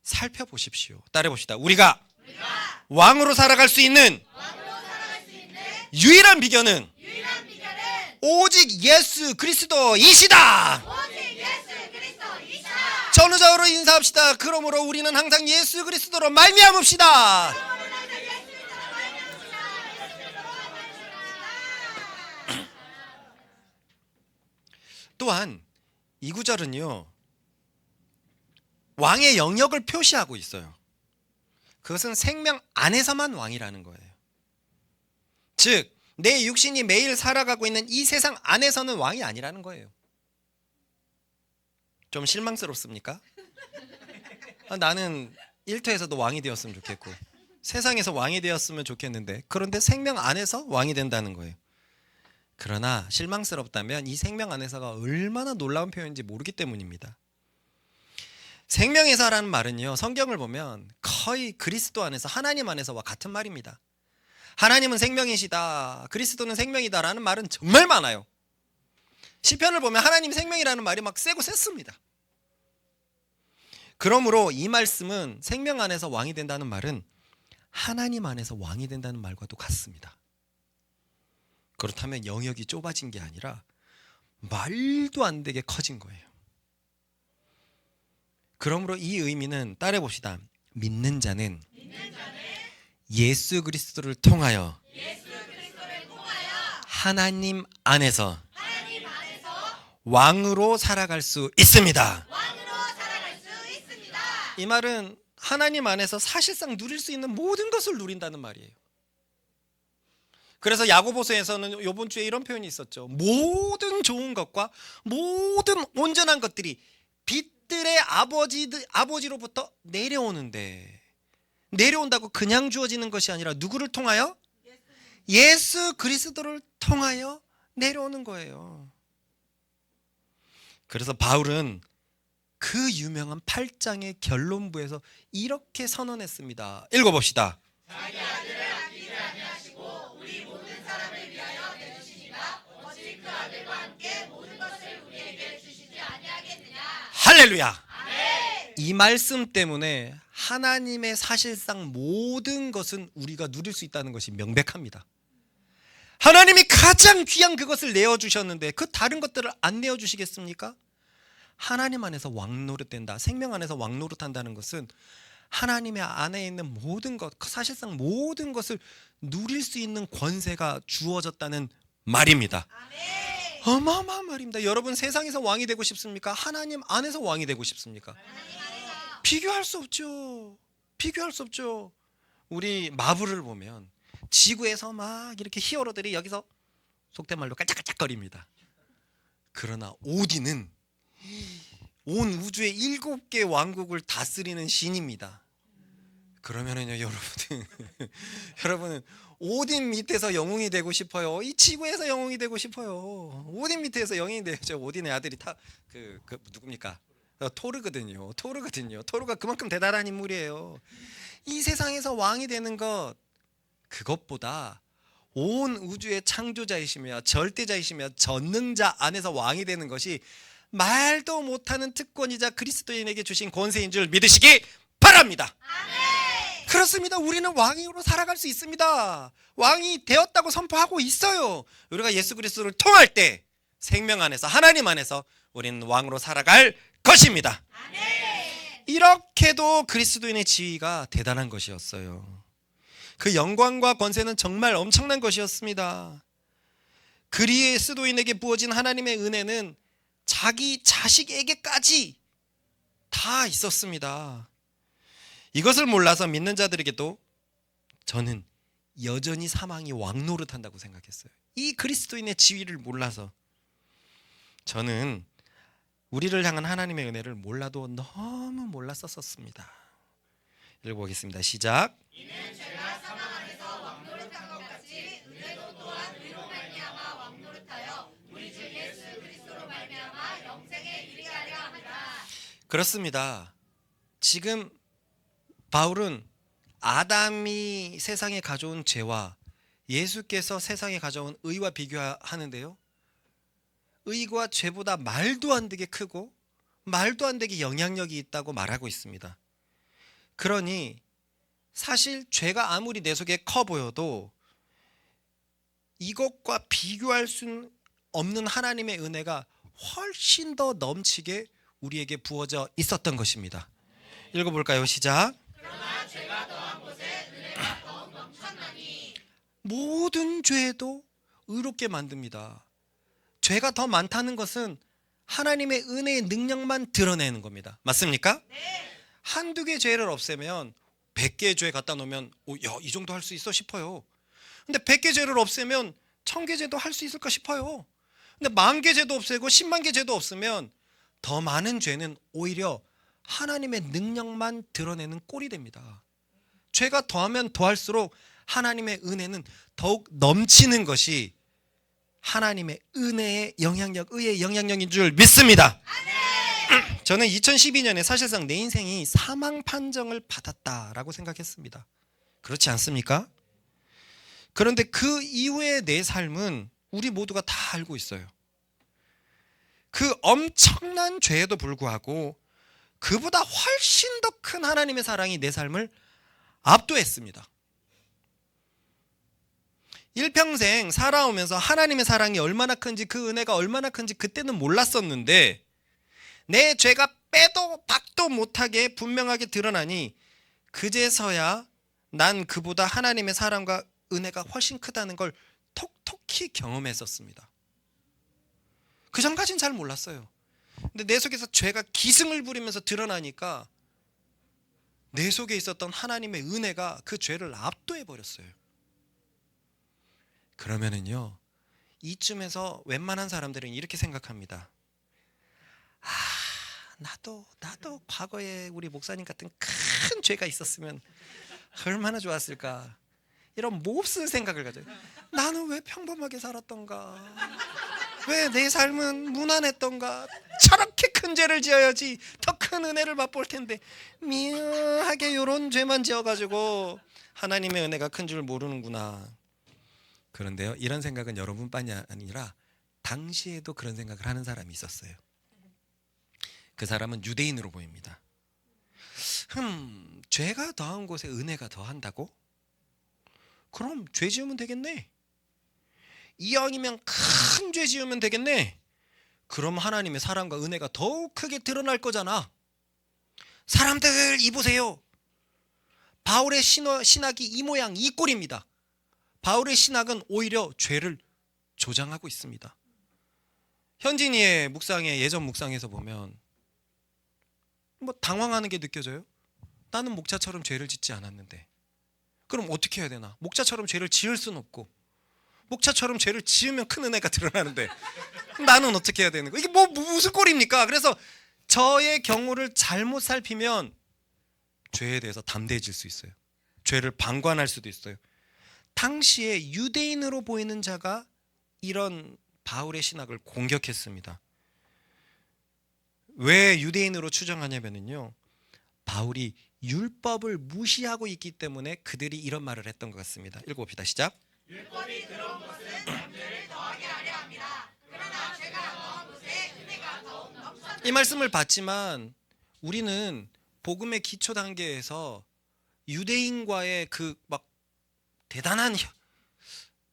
살펴보십시오. 따라해봅시다. 우리가 왕으로 살아갈 수 있는 유일한 비결은 오직 예수 그리스도이시다. 전우자어로 인사합시다. 그러므로 우리는 항상 예수 그리스도로 말미암읍시다. 또한 이 구절은요, 왕의 영역을 표시하고 있어요. 그것은 생명 안에서만 왕이라는 거예요. 즉, 내 육신이 매일 살아가고 있는 이 세상 안에서는 왕이 아니라는 거예요. 좀 실망스럽습니까? 나는 일터에서도 왕이 되었으면 좋겠고 세상에서 왕이 되었으면 좋겠는데, 그런데 생명 안에서 왕이 된다는 거예요. 그러나 실망스럽다면 이 생명 안에서가 얼마나 놀라운 표현인지 모르기 때문입니다. 생명에서라는 말은요, 성경을 보면 거의 그리스도 안에서, 하나님 안에서와 같은 말입니다. 하나님은 생명이시다, 그리스도는 생명이다라는 말은 정말 많아요. 시편을 보면 하나님 생명이라는 말이 막 세고 셌습니다. 그러므로 이 말씀은 생명 안에서 왕이 된다는 말은 하나님 안에서 왕이 된다는 말과도 같습니다. 그렇다면 영역이 좁아진 게 아니라 말도 안 되게 커진 거예요. 그러므로 이 의미는 따라해봅시다. 믿는 자는 예수 그리스도를 통하여 하나님 안에서 왕으로 살아갈 수 있습니다. 이 말은 하나님 안에서 사실상 누릴 수 있는 모든 것을 누린다는 말이에요. 그래서 야고보서에서는 이번 주에 이런 표현이 있었죠. 모든 좋은 것과 모든 온전한 것들이 빛들의 아버지로부터 내려온다고 그냥 주어지는 것이 아니라 누구를 통하여? 예수 그리스도를 통하여 내려오는 거예요. 그래서 바울은 그 유명한 8장의 결론부에서 이렇게 선언했습니다. 읽어봅시다. 자기 아들을 아끼지 아니하시고 우리 모든 사람을 위하여 내주시니가 어찌 그 아들과 함께 모든 것을 우리에게 주시지 아니하겠느냐. 할렐루야. 아멘. 이 말씀 때문에 하나님의 사실상 모든 것은 우리가 누릴 수 있다는 것이 명백합니다. 하나님이 가장 귀한 그것을 내어주셨는데 그 다른 것들을 안 내어주시겠습니까? 하나님 안에서 왕노릇된다, 생명 안에서 왕노릇한다는 것은 하나님의 안에 있는 모든 것, 사실상 모든 것을 누릴 수 있는 권세가 주어졌다는 말입니다. 아멘. 어마어마한 말입니다. 여러분, 세상에서 왕이 되고 싶습니까? 하나님 안에서 왕이 되고 싶습니까? 비교할 수 없죠. 비교할 수 없죠. 우리 마블을 보면 지구에서 막 이렇게 히어로들이 여기서 속된 말로 깔짝깔짝거립니다. 그러나 오딘은 온 우주의 7개 왕국을 다스리는 신입니다. 그러면은요, 여러분은 여러분은 오딘 밑에서 영웅이 되고 싶어요? 이 지구에서 영웅이 되고 싶어요? 오딘 밑에서 영웅이 되죠. 오딘의 아들이 누굽니까? 토르거든요. 토르가 그만큼 대단한 인물이에요. 이 세상에서 왕이 되는 것, 그것보다 온 우주의 창조자이시며 절대자이시며 전능자 안에서 왕이 되는 것이 말도 못하는 특권이자 그리스도인에게 주신 권세인 줄 믿으시기 바랍니다. 아멘. 그렇습니다. 우리는 왕으로 살아갈 수 있습니다. 왕이 되었다고 선포하고 있어요. 우리가 예수 그리스도를 통할 때 생명 안에서, 하나님 안에서 우리는 왕으로 살아갈 것입니다. 아멘. 이렇게도 그리스도인의 지위가 대단한 것이었어요. 그 영광과 권세는 정말 엄청난 것이었습니다. 그리스도인에게 부어진 하나님의 은혜는 자기 자식에게까지 다 있었습니다. 이것을 몰라서 믿는 자들에게도 저는 여전히 사망이 왕노릇한다고 생각했어요. 이 그리스도인의 지위를 몰라서 저는 우리를 향한 하나님의 은혜를 몰라도 너무 몰랐었습니다. 읽어보겠습니다. 시작. 이는 죄가 사망 안에서 왕노릇한 것 같이 은혜도 또한 의로 말미암아 왕노릇하여 우리 주 예수 그리스도로 말미암아 영생에 이르하려 함이라. 그렇습니다. 지금 바울은 아담이 세상에 가져온 죄와 예수께서 세상에 가져온 의와 비교하는데요. 의가 죄보다 말도 안 되게 크고 말도 안 되게 영향력이 있다고 말하고 있습니다. 그러니 사실 죄가 아무리 내 속에 커 보여도 이것과 비교할 수 없는 하나님의 은혜가 훨씬 더 넘치게 우리에게 부어져 있었던 것입니다. 읽어볼까요? 시작. 그러나 죄가 더한 곳에 은혜가 더욱 넘쳤나니. 모든 죄도 의롭게 만듭니다. 죄가 더 많다는 것은 하나님의 은혜의 능력만 드러내는 겁니다. 맞습니까? 네. 한두 개 죄를 없애면 100개의 죄 갖다 놓으면 이 정도 할 수 있어 싶어요. 근데 100개 죄를 없애면 1000개 죄도 할 수 있을까 싶어요. 근데 10,000개 죄도 없애고 10만 개 죄도 없으면 더 많은 죄는 오히려 하나님의 능력만 드러내는 꼴이 됩니다. 죄가 더하면 더할수록 하나님의 은혜는 더욱 넘치는 것이 하나님의 은혜의 영향력, 의의 영향력인 줄 믿습니다. 저는 2012년에 사실상 내 인생이 사망 판정을 받았다라고 생각했습니다. 그렇지 않습니까? 그런데 그 이후의 내 삶은 우리 모두가 다 알고 있어요. 그 엄청난 죄에도 불구하고 그보다 훨씬 더 큰 하나님의 사랑이 내 삶을 압도했습니다. 일평생 살아오면서 하나님의 사랑이 얼마나 큰지, 그 은혜가 얼마나 큰지 그때는 몰랐었는데 내 죄가 빼도 박도 못하게 분명하게 드러나니 그제서야 난 그보다 하나님의 사랑과 은혜가 훨씬 크다는 걸 톡톡히 경험했었습니다. 그 전까진 잘 몰랐어요. 근데 내 속에서 죄가 기승을 부리면서 드러나니까 내 속에 있었던 하나님의 은혜가 그 죄를 압도해버렸어요. 그러면은요, 이쯤에서 웬만한 사람들은 이렇게 생각합니다. 나도 과거에 우리 목사님 같은 큰 죄가 있었으면 얼마나 좋았을까. 이런 몹쓸 생각을 가져요. 나는 왜 평범하게 살았던가, 왜 내 삶은 무난했던가, 저렇게 큰 죄를 지어야지 더 큰 은혜를 맛볼 텐데 미안하게 이런 죄만 지어가지고 하나님의 은혜가 큰 줄 모르는구나. 그런데요, 이런 생각은 여러분뿐이 아니라 당시에도 그런 생각을 하는 사람이 있었어요. 그 사람은 유대인으로 보입니다. 죄가 더한 곳에 은혜가 더한다고? 그럼 죄 지으면 되겠네. 이왕이면 큰 죄 지으면 되겠네. 그럼 하나님의 사랑과 은혜가 더욱 크게 드러날 거잖아. 사람들 이보세요. 바울의 신학이 이 모양 이 꼴입니다. 바울의 신학은 오히려 죄를 조장하고 있습니다. 현진이의 묵상의 예전 묵상에서 보면 당황하는 게 느껴져요. 나는 목자처럼 죄를 짓지 않았는데 그럼 어떻게 해야 되나? 목자처럼 죄를 지을 수는 없고 목자처럼 죄를 지으면 큰 은혜가 드러나는데 나는 어떻게 해야 되는 거야? 이게 무슨 꼴입니까? 그래서 저의 경우를 잘못 살피면 죄에 대해서 담대해질 수 있어요. 죄를 방관할 수도 있어요. 당시에 유대인으로 보이는 자가 이런 바울의 신학을 공격했습니다. 왜 유대인으로 추정하냐면요, 바울이 율법을 무시하고 있기 때문에 그들이 이런 말을 했던 것 같습니다. 읽어봅시다. 시작. 율법이 들어온 것은 범죄를 더하게 하려 합니다. 그러나 죄가 더한 곳에 은혜가 더욱 넘쳤다. 이 말씀을 봤지만 우리는 복음의 기초 단계에서 유대인과의 그 막 대단한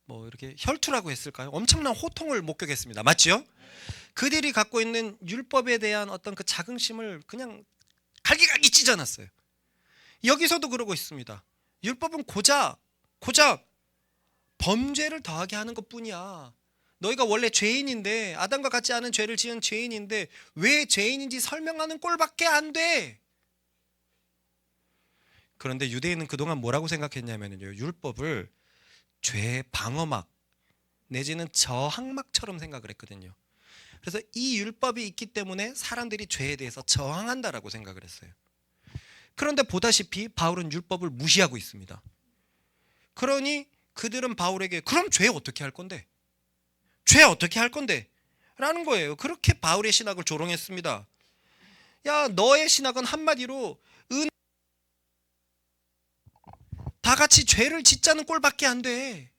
뭐 이렇게 혈투라고 했을까요? 엄청난 호통을 목격했습니다. 맞지요? 그들이 갖고 있는 율법에 대한 어떤 그 자긍심을 그냥 갈기갈기 찢어놨어요. 여기서도 그러고 있습니다. 율법은 고작 범죄를 더하게 하는 것뿐이야. 너희가 원래 죄인인데, 아담과 같지 않은 죄를 지은 죄인인데 왜 죄인인지 설명하는 꼴밖에 안 돼. 그런데 유대인은 그동안 뭐라고 생각했냐면요, 율법을 죄의 방어막 내지는 저항막처럼 생각을 했거든요. 그래서 이 율법이 있기 때문에 사람들이 죄에 대해서 저항한다라고 생각을 했어요. 그런데 보다시피 바울은 율법을 무시하고 있습니다. 그러니 그들은 바울에게 그럼 죄 어떻게 할 건데? 죄 어떻게 할 건데? 라는 거예요. 그렇게 바울의 신학을 조롱했습니다. 야, 너의 신학은 한마디로 다 같이 죄를 짓자는 꼴밖에 안 돼.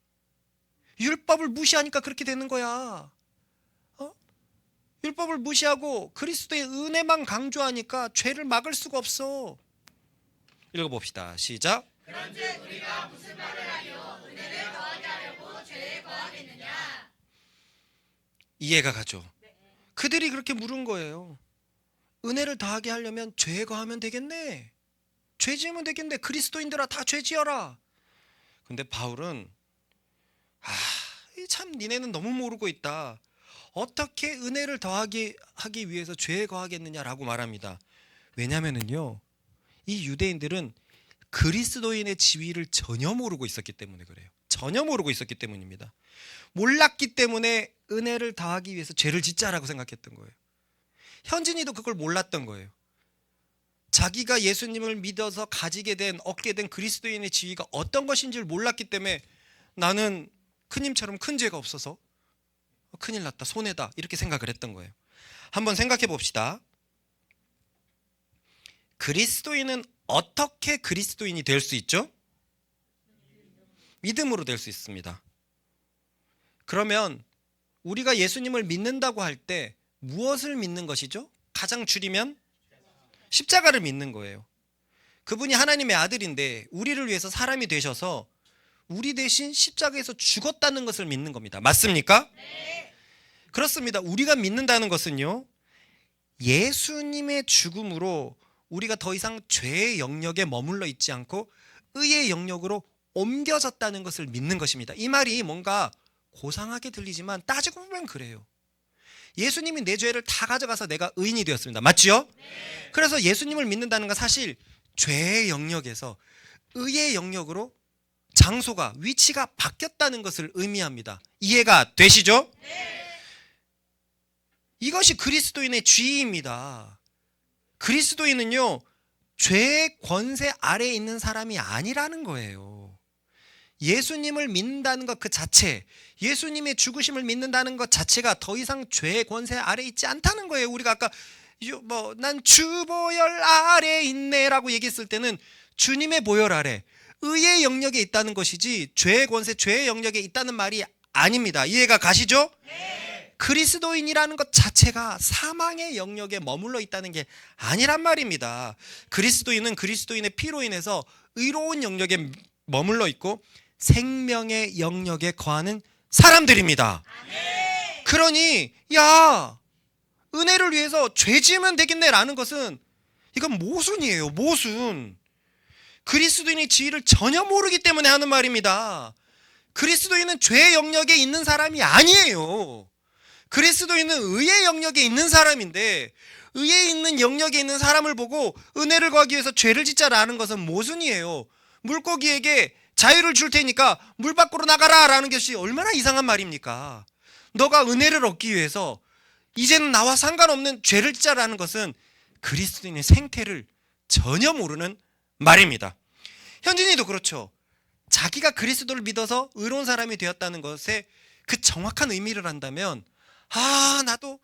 율법을 무시하니까 그렇게 되는 거야. 율법을 무시하고 그리스도의 은혜만 강조하니까 죄를 막을 수가 없어. 읽어봅시다. 시작. 그런즉 우리가 무슨 말을 하여 은혜를 더하게 하려고 죄에 거하겠느냐. 이해가 가죠. 그들이 그렇게 물은 거예요. 은혜를 더하게 하려면 죄에 거하면 되겠네. 죄 지으면 되겠네. 그리스도인들아 다 죄 지어라. 근데 바울은 참 니네는 너무 모르고 있다. 어떻게 은혜를 더하게 하기 위해서 죄에 거하겠느냐라고 말합니다. 왜냐면은요, 이 유대인들은 그리스도인의 지위를 전혀 모르고 있었기 때문에 그래요. 전혀 모르고 있었기 때문입니다. 몰랐기 때문에 은혜를 더하기 위해서 죄를 짓자라고 생각했던 거예요. 현진이도 그걸 몰랐던 거예요. 자기가 예수님을 믿어서 가지게 된, 얻게 된 그리스도인의 지위가 어떤 것인지를 몰랐기 때문에 나는 큰님처럼 큰 죄가 없어서 큰일 났다, 손해다, 이렇게 생각을 했던 거예요. 한번 생각해 봅시다. 그리스도인은 어떻게 그리스도인이 될 수 있죠? 믿음으로 될 수 있습니다. 그러면 우리가 예수님을 믿는다고 할 때 무엇을 믿는 것이죠? 가장 줄이면 십자가를 믿는 거예요. 그분이 하나님의 아들인데 우리를 위해서 사람이 되셔서 우리 대신 십자가에서 죽었다는 것을 믿는 겁니다. 맞습니까? 네. 그렇습니다. 우리가 믿는다는 것은요, 예수님의 죽음으로 우리가 더 이상 죄의 영역에 머물러 있지 않고 의의 영역으로 옮겨졌다는 것을 믿는 것입니다. 이 말이 뭔가 고상하게 들리지만 따지고 보면 그래요. 예수님이 내 죄를 다 가져가서 내가 의인이 되었습니다. 맞지요? 네. 그래서 예수님을 믿는다는 건 사실 죄의 영역에서 의의 영역으로 장소가, 위치가 바뀌었다는 것을 의미합니다. 이해가 되시죠? 네. 이것이 그리스도인의 지위입니다. 그리스도인은요, 죄의 권세 아래에 있는 사람이 아니라는 거예요. 예수님을 믿는다는 것 그 자체, 예수님의 죽으심을 믿는다는 것 자체가 더 이상 죄의 권세 아래에 있지 않다는 거예요. 우리가 아까 난 주보혈 아래에 있네라고 얘기했을 때는 주님의 보혈 아래, 의의 영역에 있다는 것이지 죄의 권세, 죄의 영역에 있다는 말이 아닙니다. 이해가 가시죠? 네. 그리스도인이라는 것 자체가 사망의 영역에 머물러 있다는 게 아니란 말입니다. 그리스도인은 그리스도인의 피로 인해서 의로운 영역에 머물러 있고 생명의 영역에 거하는 사람들입니다. 아멘. 그러니 야, 은혜를 위해서 죄 지으면 되겠네라는 것은 이건 모순이에요. 모순. 그리스도인의 지위를 전혀 모르기 때문에 하는 말입니다. 그리스도인은 죄의 영역에 있는 사람이 아니에요. 그리스도인은 의의 영역에 있는 사람인데, 의에 있는 영역에 있는 사람을 보고 은혜를 구하기 위해서 죄를 짓자라는 것은 모순이에요. 물고기에게 자유를 줄 테니까 물 밖으로 나가라 라는 것이 얼마나 이상한 말입니까? 너가 은혜를 얻기 위해서 이제는 나와 상관없는 죄를 짓자라는 것은 그리스도인의 생태를 전혀 모르는 말입니다. 현진이도 그렇죠. 자기가 그리스도를 믿어서 의로운 사람이 되었다는 것에 그 정확한 의미를 한다면 나도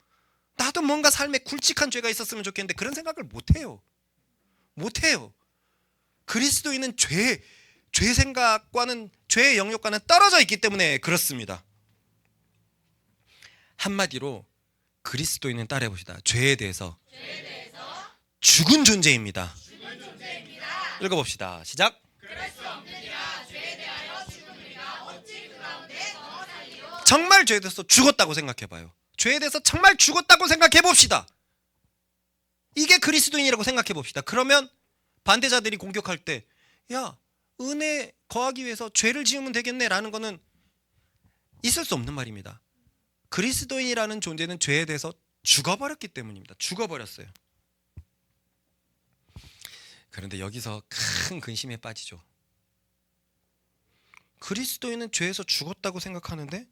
뭔가 삶에 굵직한 죄가 있었으면 좋겠는데 그런 생각을 못해요. 그리스도인은 죄 생각과는, 죄의 영역과는 떨어져 있기 때문에 그렇습니다. 한마디로 그리스도인은 따라해봅시다. 죄에 대해서 죽은 존재입니다. 읽어봅시다. 시작. 정말 죄에 대해서 죽었다고 생각해봐요. 죄에 대해서 정말 죽었다고 생각해봅시다. 이게 그리스도인이라고 생각해봅시다. 그러면 반대자들이 공격할 때 은혜 거하기 위해서 죄를 지으면 되겠네 라는 거는 있을 수 없는 말입니다. 그리스도인이라는 존재는 죄에 대해서 죽어버렸기 때문입니다. 죽어버렸어요. 그런데 여기서 큰 근심에 빠지죠. 그리스도인은 죄에서 죽었다고 생각하는데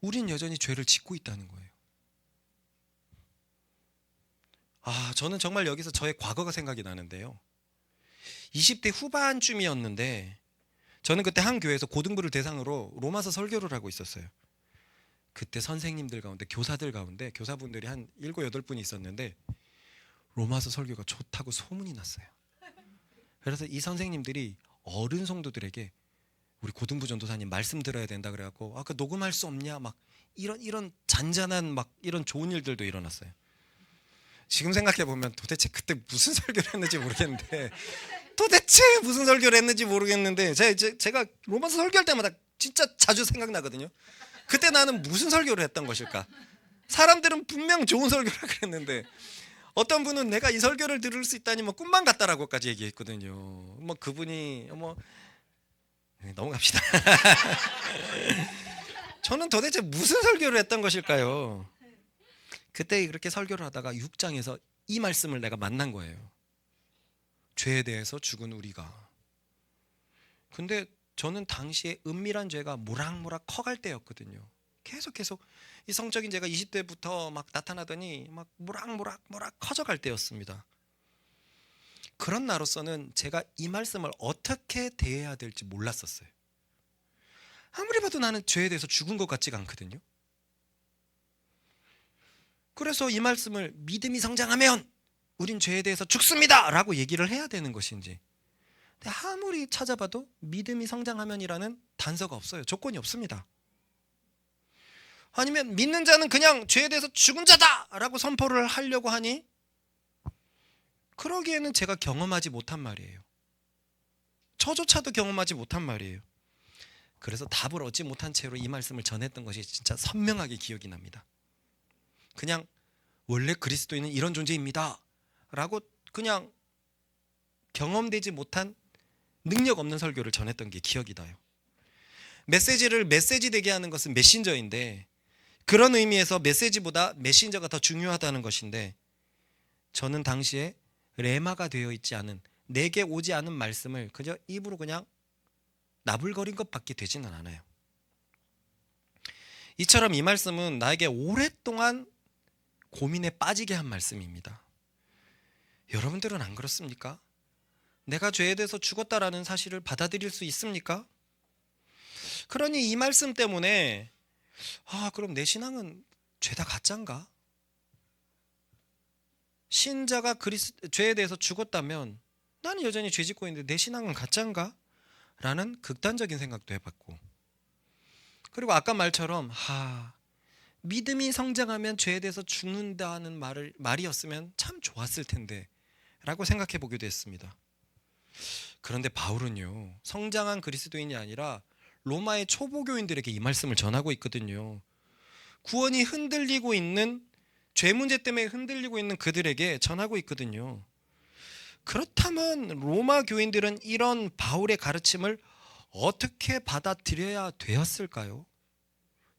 우린 여전히 죄를 짓고 있다는 거예요. 저는 정말 여기서 저의 과거가 생각이 나는데요. 20대 후반쯤이었는데 저는 그때 한 교회에서 고등부를 대상으로 로마서 설교를 하고 있었어요. 그때 선생님들 가운데, 교사들 가운데 교사분들이 한 7, 8분이 있었는데 로마서 설교가 좋다고 소문이 났어요. 그래서 이 선생님들이 어른 성도들에게 우리 고등부 전도사님 말씀 들어야 된다 그래갖고 그 녹음할 수 없냐 막 이런 잔잔한 막 이런 좋은 일들도 일어났어요. 지금 생각해 보면 도대체 그때 무슨 설교를 했는지 모르겠는데 제가 로마서 설교할 때마다 진짜 자주 생각나거든요. 그때 나는 무슨 설교를 했던 것일까? 사람들은 분명 좋은 설교라 그랬는데 어떤 분은 내가 이 설교를 들을 수 있다니 꿈만 같다라고까지 얘기했거든요. 그분이 넘어갑시다. 저는 도대체 무슨 설교를 했던 것일까요? 그때 그렇게 설교를 하다가 6장에서 이 말씀을 내가 만난 거예요. 죄에 대해서 죽은 우리가. 근데 저는 당시에 은밀한 죄가 모락모락 커갈 때였거든요. 계속 이 성적인 죄가 20대부터 막 나타나더니 막 모락모락 커져갈 때였습니다. 그런 나로서는 제가 이 말씀을 어떻게 대해야 될지 몰랐었어요. 아무리 봐도 나는 죄에 대해서 죽은 것 같지가 않거든요. 그래서 이 말씀을 믿음이 성장하면 우린 죄에 대해서 죽습니다 라고 얘기를 해야 되는 것인지, 근데 아무리 찾아봐도 믿음이 성장하면이라는 단서가 없어요. 조건이 없습니다. 아니면 믿는 자는 그냥 죄에 대해서 죽은 자다 라고 선포를 하려고 하니 그러기에는 제가 경험하지 못한 말이에요. 저조차도 경험하지 못한 말이에요. 그래서 답을 얻지 못한 채로 이 말씀을 전했던 것이 진짜 선명하게 기억이 납니다. 그냥 원래 그리스도인은 이런 존재입니다 라고 그냥 경험되지 못한 능력 없는 설교를 전했던 게 기억이 나요. 메시지를 메시지 되게 하는 것은 메신저인데, 그런 의미에서 메시지보다 메신저가 더 중요하다는 것인데, 저는 당시에 레마가 되어 있지 않은, 내게 오지 않은 말씀을 그저 입으로 그냥 나불거린 것밖에 되지는 않아요. 이처럼 이 말씀은 나에게 오랫동안 고민에 빠지게 한 말씀입니다. 여러분들은 안 그렇습니까? 내가 죄에 대해서 죽었다라는 사실을 받아들일 수 있습니까? 그러니 이 말씀 때문에 그럼 내 신앙은 죄다 가짜인가? 신자가 죄에 대해서 죽었다면 나는 여전히 죄 짓고 있는데 내 신앙은 가짜인가? 라는 극단적인 생각도 해봤고, 그리고 아까 말처럼 믿음이 성장하면 죄에 대해서 죽는다는 말이었으면 참 좋았을 텐데 라고 생각해 보기도 했습니다. 그런데 바울은요, 성장한 그리스도인이 아니라 로마의 초보교인들에게 이 말씀을 전하고 있거든요. 구원이 흔들리고 있는, 죄 문제 때문에 흔들리고 있는 그들에게 전하고 있거든요. 그렇다면 로마 교인들은 이런 바울의 가르침을 어떻게 받아들여야 되었을까요?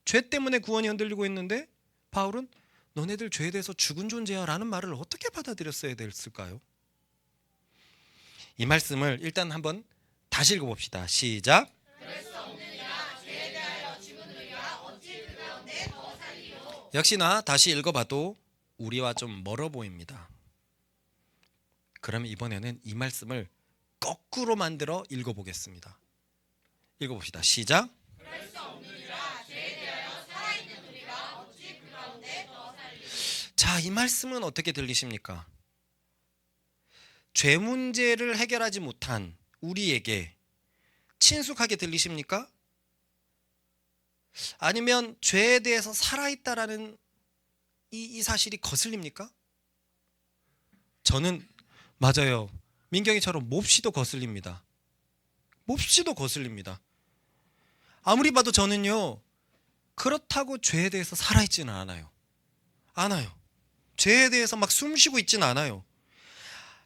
죄 때문에 구원이 흔들리고 있는데 바울은 너네들 죄에 대해서 죽은 존재야 라는 말을 어떻게 받아들였어야 됐을까요? 이 말씀을 일단 한번 다시 읽어봅시다. 시작. 역시나 다시 읽어봐도 우리와 좀 멀어 보입니다. 그러면 이번에는 이 말씀을 거꾸로 만들어 읽어보겠습니다. 읽어봅시다. 시작. 자, 이 말씀은 어떻게 들리십니까? 죄 문제를 해결하지 못한 우리에게 친숙하게 들리십니까? 아니면 죄에 대해서 살아있다라는 이 사실이 거슬립니까? 저는 맞아요. 민경이처럼 몹시도 거슬립니다. 몹시도 거슬립니다. 아무리 봐도 저는요, 그렇다고 죄에 대해서 살아있지는 않아요. 죄에 대해서 막 숨쉬고 있지는 않아요.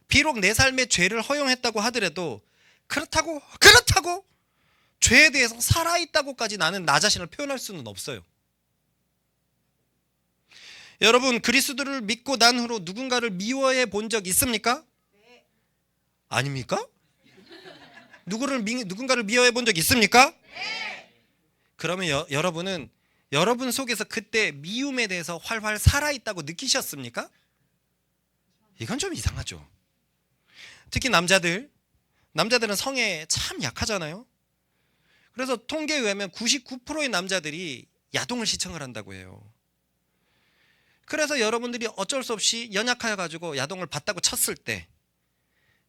비록 내 삶에 죄를 허용했다고 하더라도 그렇다고 죄에 대해서 살아있다고까지 나는 나 자신을 표현할 수는 없어요. 여러분, 그리스도를 믿고 난 후로 누군가를 미워해 본 적 있습니까? 네. 아닙니까? 누군가를 미워해 본 적 있습니까? 네. 그러면 여러분은 여러분 속에서 그때 미움에 대해서 활활 살아있다고 느끼셨습니까? 이건 좀 이상하죠. 특히 남자들은 성에 참 약하잖아요. 그래서 통계에 의하면 99%의 남자들이 야동을 시청을 한다고 해요. 그래서 여러분들이 어쩔 수 없이 연약하여 가지고 야동을 봤다고 쳤을 때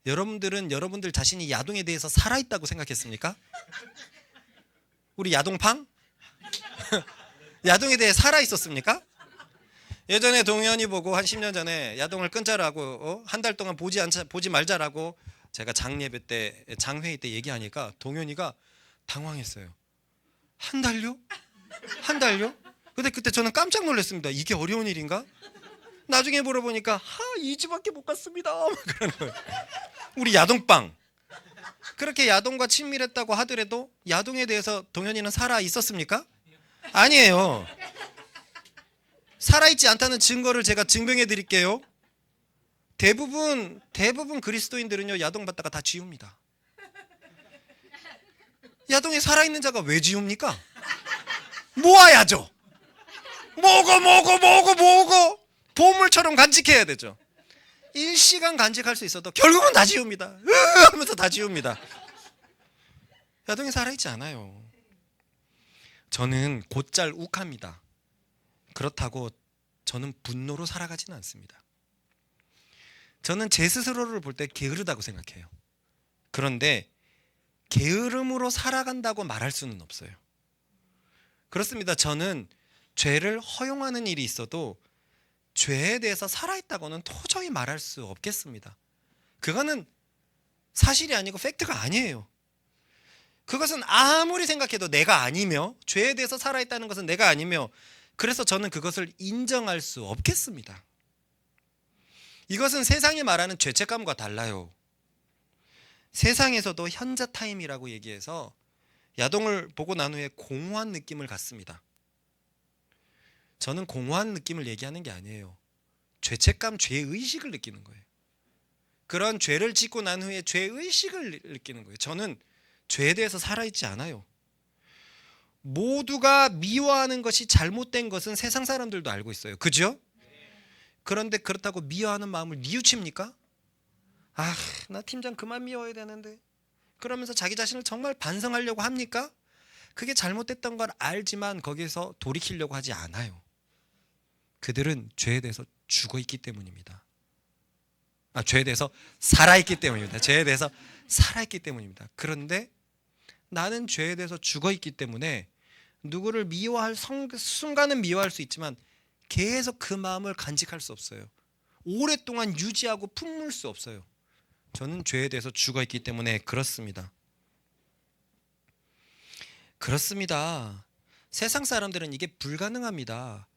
여러분들은 여러분들 자신이 야동에 대해서 살아있다고 생각했습니까? 우리 야동팡? 야동에 대해 살아있었습니까? 예전에 동현이 보고 한 10년 전에 야동을 끊자라고 한 달 동안 보지 말자라고 제가 장예배 때 장회의 때 얘기하니까 동현이가 당황했어요. 한 달요? 한 달요? 근데 그때 저는 깜짝 놀랐습니다. 이게 어려운 일인가? 나중에 물어보니까 2주밖에 못 갔습니다. 그러는 거예요. 우리 야동빵. 그렇게 야동과 친밀했다고 하더라도 야동에 대해서 동현이는 살아 있었습니까? 아니에요. 살아있지 않다는 증거를 제가 증명해 드릴게요. 대부분 그리스도인들은요, 야동 봤다가 다 지웁니다. 야동에 살아있는 자가 왜 지웁니까? 모아야죠. 모으고 보물처럼 간직해야 되죠. 일시간 간직할 수 있어도 결국은 다 지웁니다. 하면서 다 지웁니다. 야동에 살아있지 않아요. 저는 곧잘 욱합니다. 그렇다고 저는 분노로 살아가지는 않습니다. 저는 제 스스로를 볼 때 게으르다고 생각해요. 그런데 게으름으로 살아간다고 말할 수는 없어요. 그렇습니다. 저는 죄를 허용하는 일이 있어도 죄에 대해서 살아있다고는 도저히 말할 수 없겠습니다. 그거는 사실이 아니고 팩트가 아니에요. 그것은 아무리 생각해도 내가 아니며, 죄에 대해서 살아있다는 것은 내가 아니며, 그래서 저는 그것을 인정할 수 없겠습니다. 이것은 세상이 말하는 죄책감과 달라요. 세상에서도 현자 타임이라고 얘기해서 야동을 보고 난 후에 공허한 느낌을 갖습니다. 저는 공허한 느낌을 얘기하는 게 아니에요. 죄책감, 죄의식을 느끼는 거예요. 그런 죄를 짓고 난 후에 죄의식을 느끼는 거예요. 저는 죄에 대해서 살아있지 않아요. 모두가 미워하는 것이 잘못된 것은 세상 사람들도 알고 있어요. 그죠? 그런데 그렇다고 미워하는 마음을 뉘우칩니까? 나 팀장 그만 미워해야 되는데. 그러면서 자기 자신을 정말 반성하려고 합니까? 그게 잘못됐던 걸 알지만 거기서 돌이키려고 하지 않아요. 그들은 죄에 대해서 죽어있기 때문입니다. 죄에 대해서 살아있기 때문입니다. 죄에 대해서 살아있기 때문입니다. 그런데 나는 죄에 대해서 죽어있기 때문에 누구를 미워할 순간은 미워할 수 있지만 계속 그 마음을 간직할 수 없어요. 오랫동안 유지하고 품을 수 없어요. 저는 죄에 대해서 죽어있기 때문에 그렇습니다. 세상 사람들은 이게 불가능합니다.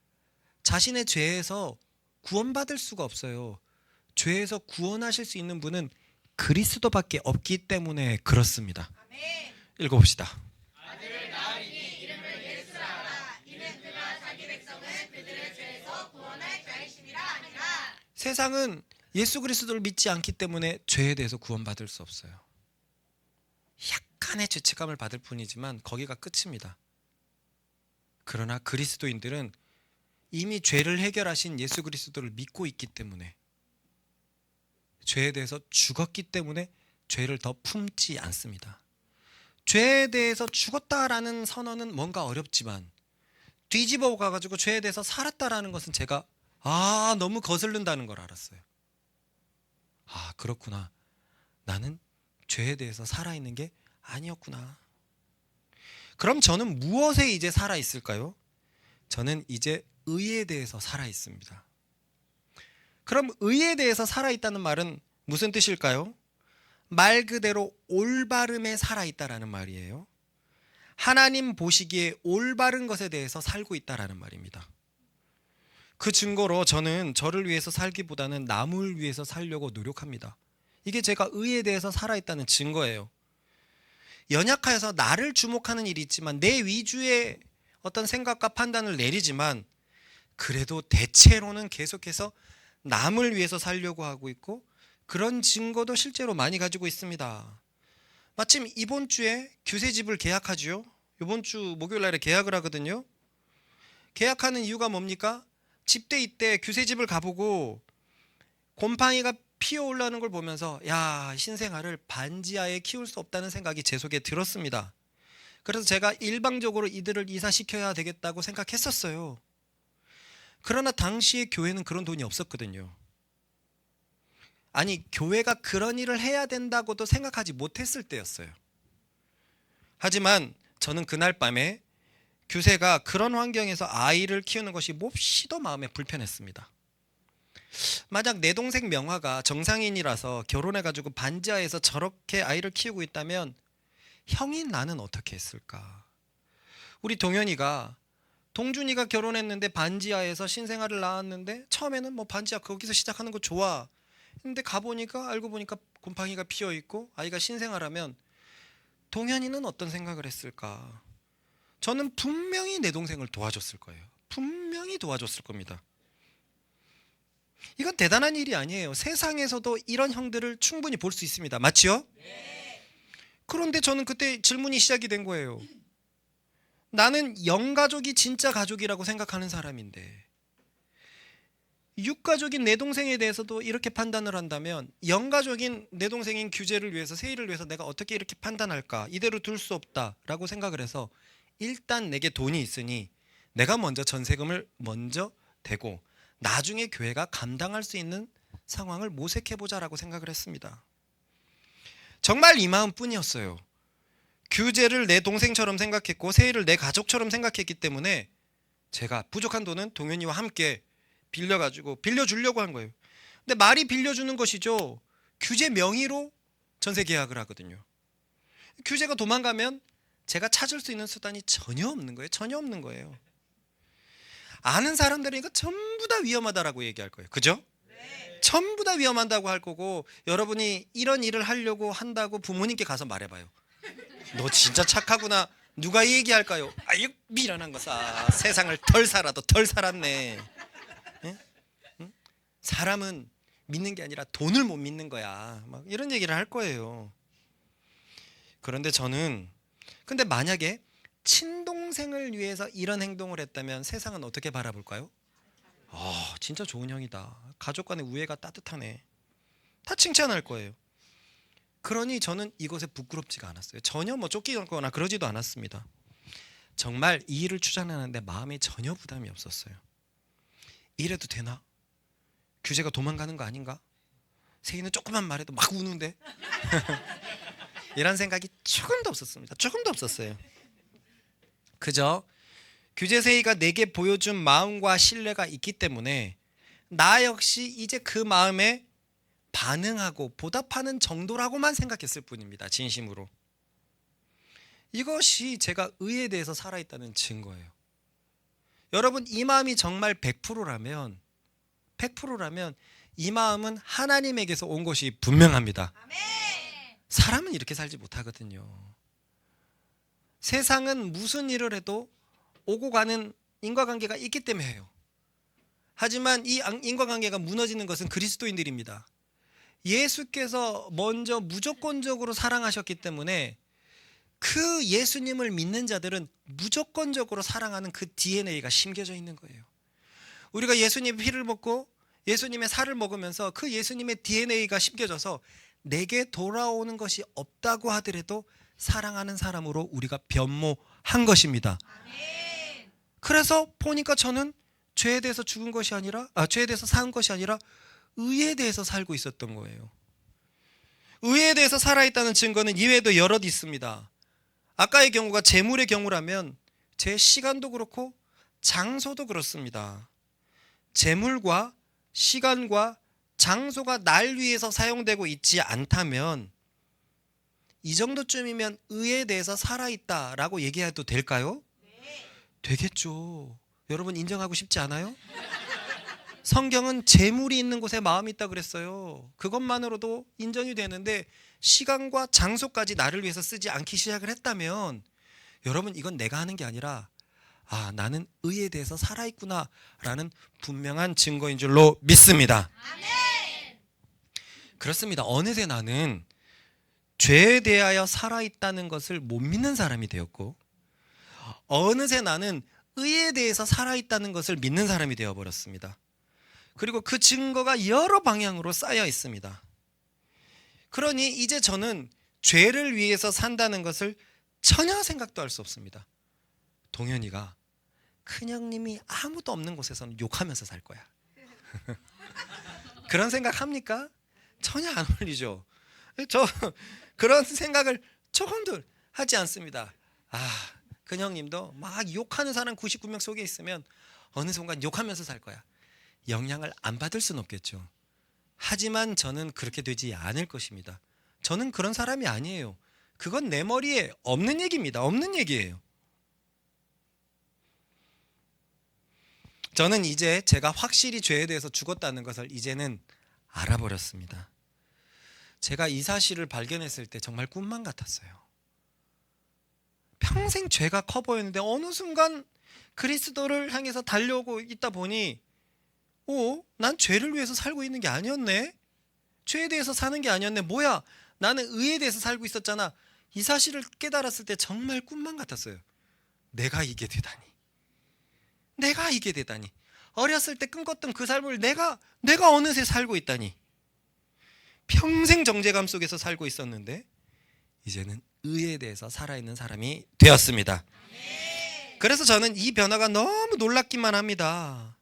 자신의 죄에서 구원받을 수가 없어요. 죄에서 구원하실 수 있는 분은 그리스도밖에 없기 때문에 그렇습니다. 아멘. 읽어봅시다. 아들을 낳으리니 이름을 예수라 하라. 이는 그가 자기 백성을 그들의 죄에서 구원할 자이심이라 하니라. 세상은 예수 그리스도를 믿지 않기 때문에 죄에 대해서 구원받을 수 없어요. 약간의 죄책감을 받을 뿐이지만 거기가 끝입니다. 그러나 그리스도인들은 이미 죄를 해결하신 예수 그리스도를 믿고 있기 때문에, 죄에 대해서 죽었기 때문에 죄를 더 품지 않습니다. 죄에 대해서 죽었다라는 선언은 뭔가 어렵지만 뒤집어 가가지고 죄에 대해서 살았다라는 것은 제가 너무 거슬른다는 걸 알았어요. 그렇구나. 나는 죄에 대해서 살아있는 게 아니었구나. 그럼 저는 무엇에 이제 살아있을까요? 저는 이제 의에 대해서 살아있습니다. 그럼 의에 대해서 살아있다는 말은 무슨 뜻일까요? 말 그대로 올바름에 살아있다라는 말이에요. 하나님 보시기에 올바른 것에 대해서 살고 있다라는 말입니다. 그 증거로 저는 저를 위해서 살기보다는 남을 위해서 살려고 노력합니다. 이게 제가 의에 대해서 살아있다는 증거예요. 연약하여서 나를 주목하는 일이 있지만 내 위주의 어떤 생각과 판단을 내리지만 그래도 대체로는 계속해서 남을 위해서 살려고 하고 있고 그런 증거도 실제로 많이 가지고 있습니다. 마침 이번 주에 규세집을 계약하죠. 이번 주 목요일 날에 계약을 하거든요. 계약하는 이유가 뭡니까? 집대이 때 규세집을 가보고 곰팡이가 피어올라는 걸 보면서 신생아를 반지하에 키울 수 없다는 생각이 제 속에 들었습니다. 그래서 제가 일방적으로 이들을 이사시켜야 되겠다고 생각했었어요. 그러나 당시에 교회는 그런 돈이 없었거든요. 아니, 교회가 그런 일을 해야 된다고도 생각하지 못했을 때였어요. 하지만 저는 그날 밤에 규세가 그런 환경에서 아이를 키우는 것이 몹시도 마음에 불편했습니다. 만약 내 동생 명화가 정상인이라서 결혼해가지고 반지하에서 저렇게 아이를 키우고 있다면 형인 나는 어떻게 했을까? 우리 동준이가 결혼했는데 반지하에서 신생아를 낳았는데 처음에는 반지하 거기서 시작하는 거 좋아. 근데 알고 보니까 곰팡이가 피어 있고 아이가 신생아라면 동현이는 어떤 생각을 했을까? 저는 분명히 내 동생을 도와줬을 거예요. 분명히 도와줬을 겁니다. 이건 대단한 일이 아니에요. 세상에서도 이런 형들을 충분히 볼 수 있습니다. 맞지요? 네. 그런데 저는 그때 질문이 시작이 된 거예요. 나는 영가족이 진짜 가족이라고 생각하는 사람인데 육가족인 내 동생에 대해서도 이렇게 판단을 한다면 영가족인 내 동생인 규제를 위해서, 세희를 위해서 내가 어떻게 이렇게 판단할까? 이대로 둘 수 없다라고 생각을 해서 일단 내게 돈이 있으니 내가 먼저 전세금을 먼저 대고 나중에 교회가 감당할 수 있는 상황을 모색해보자라고 생각을 했습니다. 정말 이 마음뿐이었어요. 규제를 내 동생처럼 생각했고 세희를 내 가족처럼 생각했기 때문에 제가 부족한 돈은 동현이와 함께 빌려주려고 한 거예요. 근데 말이 빌려주는 것이죠. 규제 명의로 전세 계약을 하거든요. 규제가 도망가면 제가 찾을 수 있는 수단이 전혀 없는 거예요. 전혀 없는 거예요. 아는 사람들은 이거 전부 다 위험하다라고 얘기할 거예요. 그죠? 네. 전부 다 위험한다고 할 거고 여러분이 이런 일을 하려고 한다고 부모님께 가서 말해봐요. 너 진짜 착하구나. 누가 얘기할까요? 아유 미련한 거사. 세상을 덜 살아도 덜 살았네. 응? 사람은 믿는 게 아니라 돈을 못 믿는 거야. 막 이런 얘기를 할 거예요. 그런데 근데 만약에 친동생을 위해서 이런 행동을 했다면 세상은 어떻게 바라볼까요? 진짜 좋은 형이다. 가족 간의 우애가 따뜻하네. 다 칭찬할 거예요. 그러니 저는 이것에 부끄럽지가 않았어요. 전혀 쫓기거나 그러지도 않았습니다. 정말 이 일을 추진하는데 마음에 전혀 부담이 없었어요. 이래도 되나? 규제가 도망가는 거 아닌가? 세희는 조금만 말해도 막 우는데 이런 생각이 조금도 없었습니다. 조금도 없었어요. 그저 규제 세희가 내게 보여준 마음과 신뢰가 있기 때문에 나 역시 이제 그 마음에 반응하고 보답하는 정도라고만 생각했을 뿐입니다. 진심으로. 이것이 제가 의에 대해서 살아있다는 증거예요. 여러분 이 마음이 정말 100%라면 이 마음은 하나님에게서 온 것이 분명합니다. 아멘. 사람은 이렇게 살지 못하거든요. 세상은 무슨 일을 해도 오고 가는 인과관계가 있기 때문에 해요. 하지만 이 인과관계가 무너지는 것은 그리스도인들입니다. 예수께서 먼저 무조건적으로 사랑하셨기 때문에 그 예수님을 믿는 자들은 무조건적으로 사랑하는 그 DNA가 심겨져 있는 거예요. 우리가 예수님의 피를 먹고 예수님의 살을 먹으면서 그 예수님의 DNA가 심겨져서 내게 돌아오는 것이 없다고 하더라도 사랑하는 사람으로 우리가 변모한 것입니다. 그래서 보니까 저는 죄에 대해서 죽은 것이 아니라 죄에 대해서 산 것이 아니라 의에 대해서 살고 있었던 거예요. 의에 대해서 살아있다는 증거는 이외에도 여럿 있습니다. 아까의 경우가 재물의 경우라면 제 시간도 그렇고 장소도 그렇습니다. 재물과 시간과 장소가 날 위해서 사용되고 있지 않다면 이 정도쯤이면 의에 대해서 살아있다라고 얘기해도 될까요? 되겠죠. 여러분 인정하고 싶지 않아요? 성경은 재물이 있는 곳에 마음이 있다 그랬어요. 그것만으로도 인정이 되는데 시간과 장소까지 나를 위해서 쓰지 않기 시작을 했다면 여러분 이건 내가 하는 게 아니라 나는 의에 대해서 살아있구나 라는 분명한 증거인 줄로 믿습니다. 그렇습니다. 어느새 나는 죄에 대하여 살아있다는 것을 못 믿는 사람이 되었고 어느새 나는 의에 대해서 살아있다는 것을 믿는 사람이 되어버렸습니다. 그리고 그 증거가 여러 방향으로 쌓여 있습니다. 그러니 이제 저는 죄를 위해서 산다는 것을 전혀 생각도 할 수 없습니다. 동현이가 큰형님이 아무도 없는 곳에서는 욕하면서 살 거야. 그런 생각 합니까? 전혀 안 어울리죠. 저 그런 생각을 조금도 하지 않습니다. 큰형님도 막 욕하는 사람 99명 속에 있으면 어느 순간 욕하면서 살 거야. 영향을 안 받을 수는 없겠죠. 하지만 저는 그렇게 되지 않을 것입니다. 저는 그런 사람이 아니에요. 그건 내 머리에 없는 얘기입니다. 없는 얘기예요. 저는 이제 제가 확실히 죄에 대해서 죽었다는 것을 이제는 알아버렸습니다. 제가 이 사실을 발견했을 때 정말 꿈만 같았어요. 평생 죄가 커 보였는데 어느 순간 그리스도를 향해서 달려오고 있다 보니 난 죄를 위해서 살고 있는 게 아니었네. 죄에 대해서 사는 게 아니었네. 뭐야, 나는 의에 대해서 살고 있었잖아. 이 사실을 깨달았을 때 정말 꿈만 같았어요. 내가 이게 되다니. 어렸을 때 꿈꿨던 그 삶을 내가 어느새 살고 있다니. 평생 정죄감 속에서 살고 있었는데 이제는 의에 대해서 살아있는 사람이 되었습니다. 그래서 저는 이 변화가 너무 놀랍기만 합니다.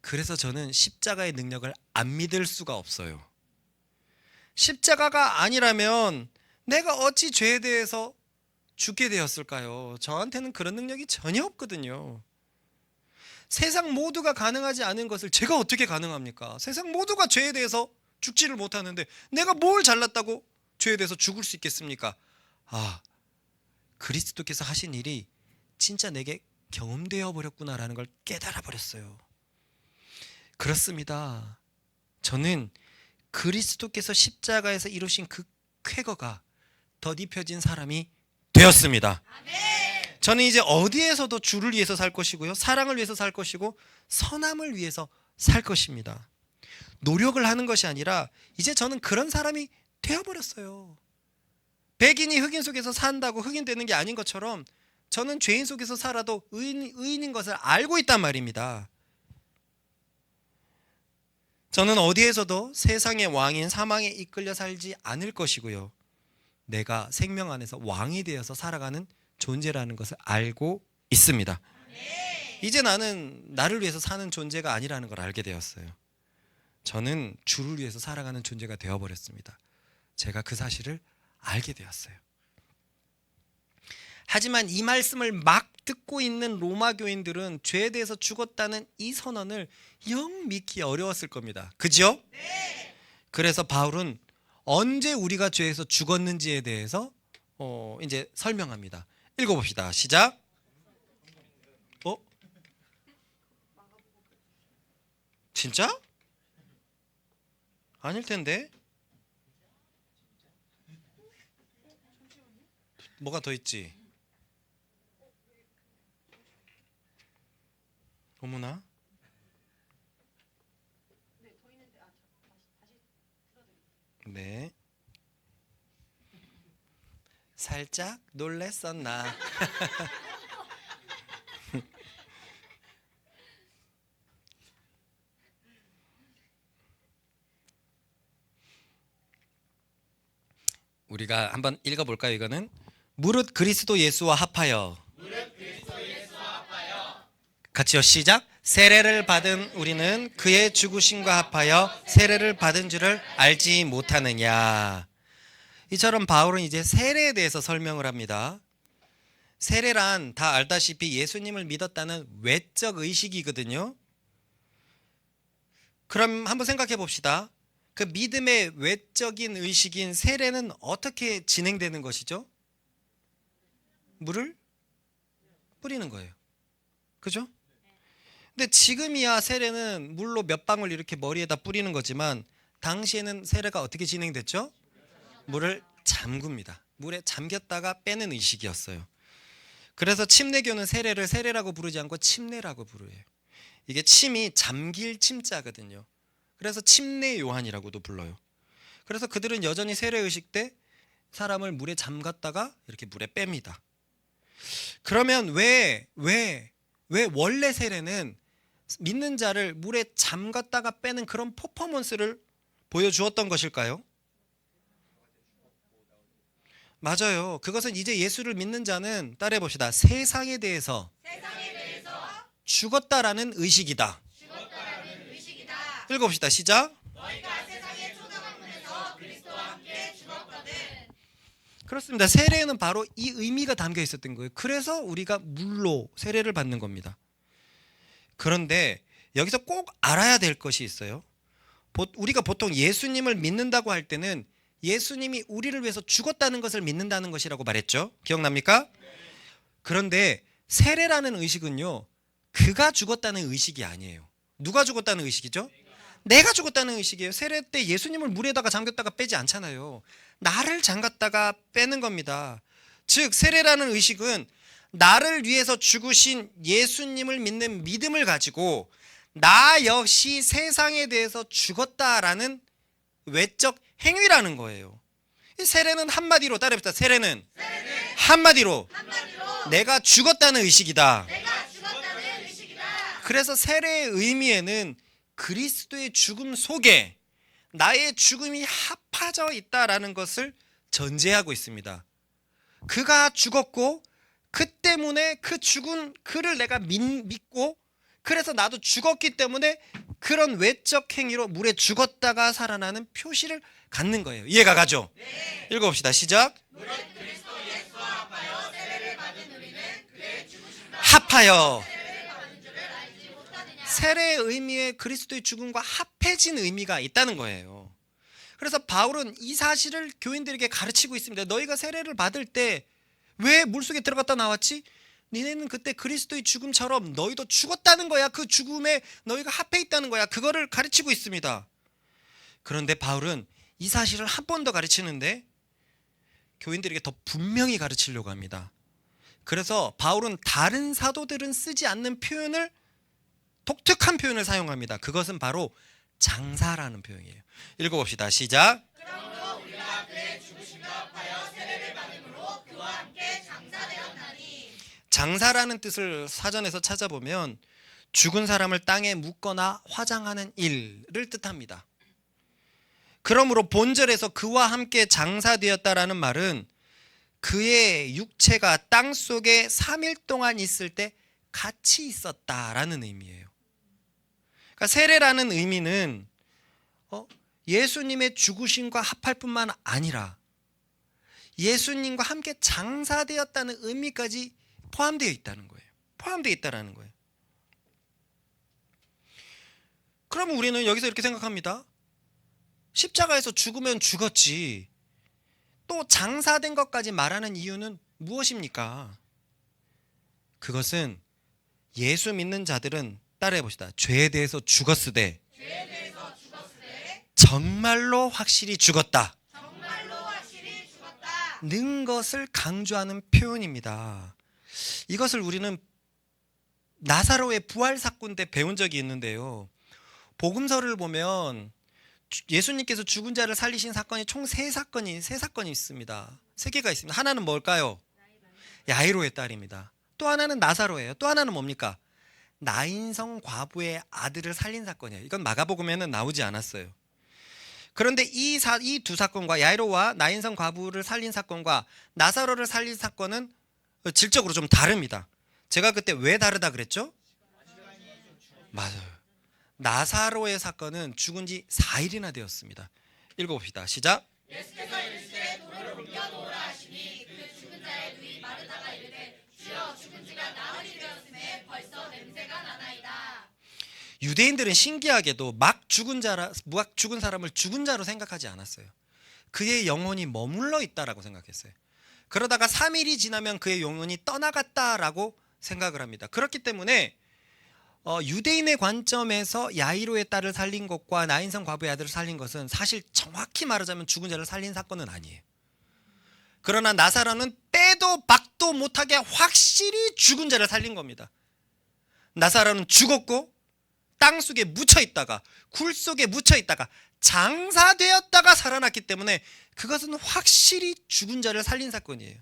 그래서 저는 십자가의 능력을 안 믿을 수가 없어요. 십자가가 아니라면 내가 어찌 죄에 대해서 죽게 되었을까요? 저한테는 그런 능력이 전혀 없거든요. 세상 모두가 가능하지 않은 것을 제가 어떻게 가능합니까? 세상 모두가 죄에 대해서 죽지를 못하는데 내가 뭘 잘났다고 죄에 대해서 죽을 수 있겠습니까? 그리스도께서 하신 일이 진짜 내게 경험되어 버렸구나라는 걸 깨달아 버렸어요. 그렇습니다. 저는 그리스도께서 십자가에서 이루신 그 쾌거가 덧입혀진 사람이 되었습니다. 저는 이제 어디에서도 주를 위해서 살 것이고요, 사랑을 위해서 살 것이고 선함을 위해서 살 것입니다. 노력을 하는 것이 아니라 이제 저는 그런 사람이 되어버렸어요. 백인이 흑인 속에서 산다고 흑인 되는 게 아닌 것처럼 저는 죄인 속에서 살아도 의인인 것을 알고 있단 말입니다. 저는 어디에서도 세상의 왕인 사망에 이끌려 살지 않을 것이고요, 내가 생명 안에서 왕이 되어서 살아가는 존재라는 것을 알고 있습니다. 이제 나는 나를 위해서 사는 존재가 아니라는 걸 알게 되었어요. 저는 주를 위해서 살아가는 존재가 되어버렸습니다. 제가 그 사실을 알게 되었어요. 하지만 이 말씀을 막 듣고 있는 로마 교인들은 죄에 대해서 죽었다는 이 선언을 영 믿기 어려웠을 겁니다. 그죠? 그래서 바울은 언제 우리가 죄에서 죽었는지에 대해서 이제 설명합니다. 읽어봅시다. 시작. 진짜? 아닐 텐데. 뭐가 더 있지? 어머나. 네. 살짝 놀랬었나? 우리가 한번 읽어볼까요? 이거는 무릇 그리스도 예수와 합하여. 같이요, 시작. 세례를 받은 우리는 그의 죽으심과 합하여 세례를 받은 줄을 알지 못하느냐. 이처럼 바울은 이제 세례에 대해서 설명을 합니다. 세례란 다 알다시피 예수님을 믿었다는 외적 의식이거든요. 그럼 한번 생각해 봅시다. 그 믿음의 외적인 의식인 세례는 어떻게 진행되는 것이죠? 물을 뿌리는 거예요. 그죠? 근데 지금이야 세례는 물로 몇 방울 이렇게 머리에다 뿌리는 거지만 당시에는 세례가 어떻게 진행됐죠? 물을 잠굽니다. 물에 잠겼다가 빼는 의식이었어요. 그래서 침례교는 세례를 세례라고 부르지 않고 침례라고 부르요. 이게 침이 잠길 침자거든요. 그래서 침례 요한이라고도 불러요. 그래서 그들은 여전히 세례 의식 때 사람을 물에 잠갔다가 이렇게 물에 뺍니다. 그러면 왜 원래 세례는 믿는 자를 물에 잠갔다가 빼는 그런 퍼포먼스를 보여주었던 것일까요? 맞아요. 그것은 이제 예수를 믿는 자는 따라해 봅시다. 세상에 대해서 죽었다라는 의식이다. 읽어봅시다. 시작. 너희가 세상의 초자만문에서 그리스도와 함께 죽었거든. 그렇습니다. 세례에는 바로 이 의미가 담겨 있었던 거예요. 그래서 우리가 물로 세례를 받는 겁니다. 그런데 여기서 꼭 알아야 될 것이 있어요. 우리가 보통 예수님을 믿는다고 할 때는 예수님이 우리를 위해서 죽었다는 것을 믿는다는 것이라고 말했죠. 기억납니까? 그런데 세례라는 의식은요, 그가 죽었다는 의식이 아니에요. 누가 죽었다는 의식이죠? 내가 죽었다는 의식이에요. 세례 때 예수님을 물에다가 잠겼다가 빼지 않잖아요. 나를 잠갔다가 빼는 겁니다. 즉 세례라는 의식은 나를 위해서 죽으신 예수님을 믿는 믿음을 가지고 나 역시 세상에 대해서 죽었다라는 외적 행위라는 거예요. 이 세례는 한마디로 따라해봅시다. 세례는 한마디로 내가 죽었다는 의식이다. 그래서 세례의 의미에는 그리스도의 죽음 속에 나의 죽음이 합하져 있다라는 것을 전제하고 있습니다. 그가 죽었고 그 때문에 그 죽은 그를 내가 믿고 그래서 나도 죽었기 때문에 그런 외적 행위로 물에 죽었다가 살아나는 표시를 갖는 거예요. 이해가 가죠? 네. 읽어봅시다. 시작. 무릇 그리스도 예수와 합하여 세례를 받은 우리는 그의 죽으심과 합하여 세례를 받은 줄을 알지 못하느냐. 세례의 의미에 그리스도의 죽음과 합해진 의미가 있다는 거예요. 그래서 바울은 이 사실을 교인들에게 가르치고 있습니다. 너희가 세례를 받을 때 왜 물속에 들어갔다 나왔지? 니네는 그때 그리스도의 죽음처럼 너희도 죽었다는 거야. 그 죽음에 너희가 합해 있다는 거야. 그거를 가르치고 있습니다. 그런데 바울은 이 사실을 한 번 더 가르치는데 교인들에게 더 분명히 가르치려고 합니다. 그래서 바울은 다른 사도들은 쓰지 않는 표현을, 독특한 표현을 사용합니다. 그것은 바로 장사라는 표현이에요. 읽어봅시다. 시작. 그러므로 우리가 그의 죽으심과 합하여 세례를 받음으로 그와 함께 장사되었나니. 장사라는 뜻을 사전에서 찾아보면 죽은 사람을 땅에 묻거나 화장하는 일을 뜻합니다. 그러므로 본절에서 그와 함께 장사되었다라는 말은 그의 육체가 땅 속에 3일 동안 있을 때 같이 있었다라는 의미예요. 그러니까 세례라는 의미는 예수님의 죽으심과 합할 뿐만 아니라 예수님과 함께 장사되었다는 의미까지 포함되어 있다는 거예요. 포함되어 있다라는 거예요. 그러면 우리는 여기서 이렇게 생각합니다. 십자가에서 죽으면 죽었지. 또 장사된 것까지 말하는 이유는 무엇입니까? 그것은 예수 믿는 자들은 따라해 봅시다. 죄에 대해서 죽었으되 정말로 확실히 죽었다. 는 것을 강조하는 표현입니다. 이것을 우리는 나사로의 부활 사건 때 배운 적이 있는데요. 복음서를 보면 예수님께서 죽은 자를 살리신 사건이 총 세 사건이 있습니다. 세 개가 있습니다. 하나는 뭘까요? 야이로의 딸입니다. 또 하나는 나사로예요. 또 하나는 뭡니까? 나인성 과부의 아들을 살린 사건이에요. 이건 마가복음에는 나오지 않았어요. 그런데 이 두 사건과 야이로와 나인성 과부를 살린 사건과 나사로를 살린 사건은 질적으로 좀 다릅니다. 제가 그때 왜 다르다 그랬죠? 맞아요. 나사로의 사건은 죽은 지 4일이나 되었습니다. 읽어봅시다. 시작. 예수께서 이르시되 돌을 옮겨놓으라 하시니 그 죽은 자의 눈이 마르다가 이르되 주여 죽은 지가 나흘이 되었음에 벌써 냄새가 나나이다. 유대인들은 신기하게도 막 죽은 사람을 죽은 자로 생각하지 않았어요. 그의 영혼이 머물러 있다라고 생각했어요. 그러다가 3일이 지나면 그의 영혼이 떠나갔다라고 생각을 합니다. 그렇기 때문에 유대인의 관점에서 야이로의 딸을 살린 것과 나인성 과부의 아들을 살린 것은 사실 정확히 말하자면 죽은 자를 살린 사건은 아니에요. 그러나 나사로는 빼도 박도 못하게 확실히 죽은 자를 살린 겁니다. 나사로는 죽었고 땅 속에 묻혀 있다가 굴 속에 묻혀 있다가 장사되었다가 살아났기 때문에 그것은 확실히 죽은 자를 살린 사건이에요.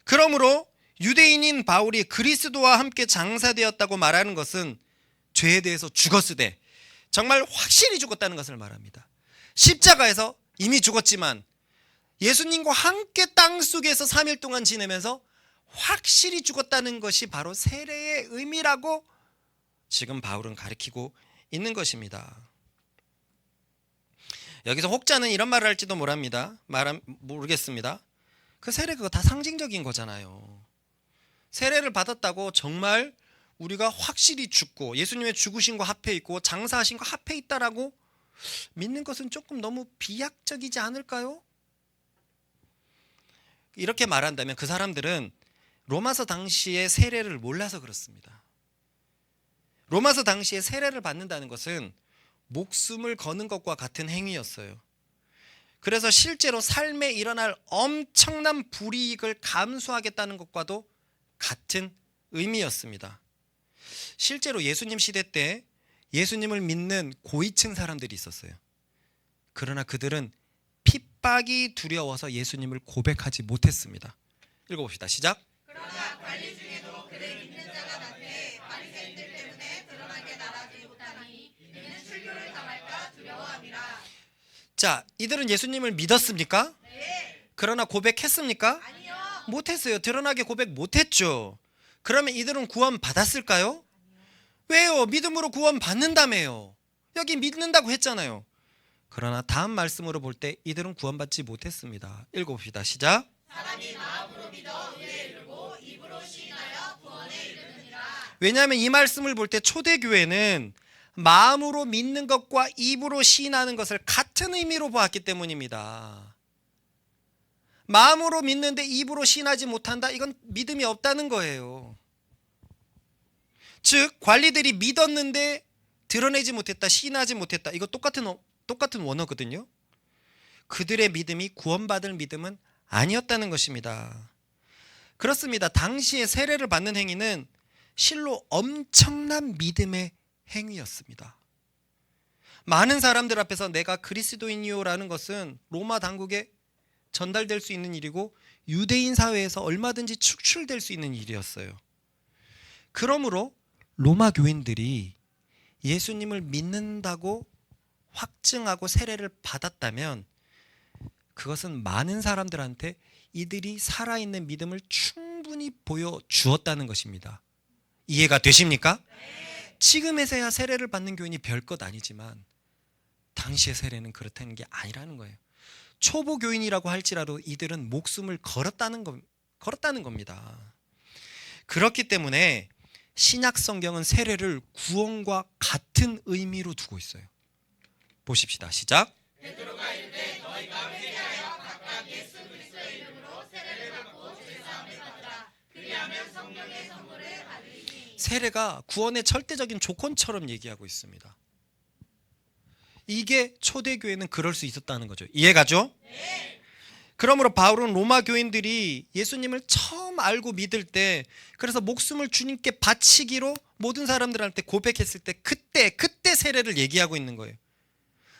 그러므로 유대인인 바울이 그리스도와 함께 장사되었다고 말하는 것은 죄에 대해서 죽었으되 정말 확실히 죽었다는 것을 말합니다. 십자가에서 이미 죽었지만 예수님과 함께 땅속에서 3일 동안 지내면서 확실히 죽었다는 것이 바로 세례의 의미라고 지금 바울은 가르치고 있는 것입니다. 여기서 혹자는 이런 말을 할지도 모르겠습니다. 그 세례 그거 다 상징적인 거잖아요. 세례를 받았다고 정말 우리가 확실히 죽고 예수님의 죽으신 거 합해 있고 장사하신 거 합해 있다라고 믿는 것은 조금 너무 비약적이지 않을까요? 이렇게 말한다면 그 사람들은 로마서 당시의 세례를 몰라서 그렇습니다. 로마서 당시에 세례를 받는다는 것은 목숨을 거는 것과 같은 행위였어요. 그래서 실제로 삶에 일어날 엄청난 불이익을 감수하겠다는 것과도 같은 의미였습니다. 실제로 예수님 시대 때 예수님을 믿는 고위층 사람들이 있었어요. 그러나 그들은 핍박이 두려워서 예수님을 고백하지 못했습니다. 읽어봅시다. 시작. 그러나 관리 중에도 그를 믿는 자가 많되 바리새인들 때문에 드러나게 나가지 못하니 이는 출교를 당할까 두려워함이라. 자, 이들은 예수님을 믿었습니까? 네. 그러나 고백했습니까? 아니요. 못했어요. 드러나게 고백 못했죠. 그러면 이들은 구원 받았을까요? 왜요? 믿음으로 구원 받는다며요. 여기 믿는다고 했잖아요. 그러나 다음 말씀으로 볼 때 이들은 구원받지 못했습니다. 읽어봅시다. 시작. 사람이 마음으로 믿어 의에 이르고 입으로 시인하여 구원에 이르느니라. 왜냐하면 이 말씀을 볼 때 초대교회는 마음으로 믿는 것과 입으로 시인하는 것을 같은 의미로 보았기 때문입니다. 마음으로 믿는데 입으로 시인하지 못한다? 이건 믿음이 없다는 거예요. 즉 관리들이 믿었는데 드러내지 못했다, 시인하지 못했다. 이거 똑같은 원어거든요. 그들의 믿음이 구원받을 믿음은 아니었다는 것입니다. 그렇습니다. 당시에 세례를 받는 행위는 실로 엄청난 믿음의 행위였습니다. 많은 사람들 앞에서 내가 그리스도인이요라는 것은 로마 당국에 전달될 수 있는 일이고 유대인 사회에서 얼마든지 축출될 수 있는 일이었어요. 그러므로 로마 교인들이 예수님을 믿는다고 확증하고 세례를 받았다면 그것은 많은 사람들한테 이들이 살아있는 믿음을 충분히 보여주었다는 것입니다. 이해가 되십니까? 네. 지금에서야 세례를 받는 교인이 별것 아니지만 당시의 세례는 그렇다는 게 아니라는 거예요. 초보 교인이라고 할지라도 이들은 목숨을 걸었다는 겁니다. 그렇기 때문에 신약 성경은 세례를 구원과 같은 의미로 두고 있어요. 보십시다. 시작. 베드로가 이르되 너희가 회개하여 각각 예수 그리스도의 이름으로 세례를 받고 죄사함을 받으라. 그리하면 성령의 선물을 받으리니. 세례가 구원의 절대적인 조건처럼 얘기하고 있습니다. 이게 초대교회는 그럴 수 있었다는 거죠. 이해가죠? 네. 그러므로 바울은 로마 교인들이 예수님을 처음 알고 믿을 때 그래서 목숨을 주님께 바치기로 모든 사람들한테 고백했을 때 그때 세례를 얘기하고 있는 거예요.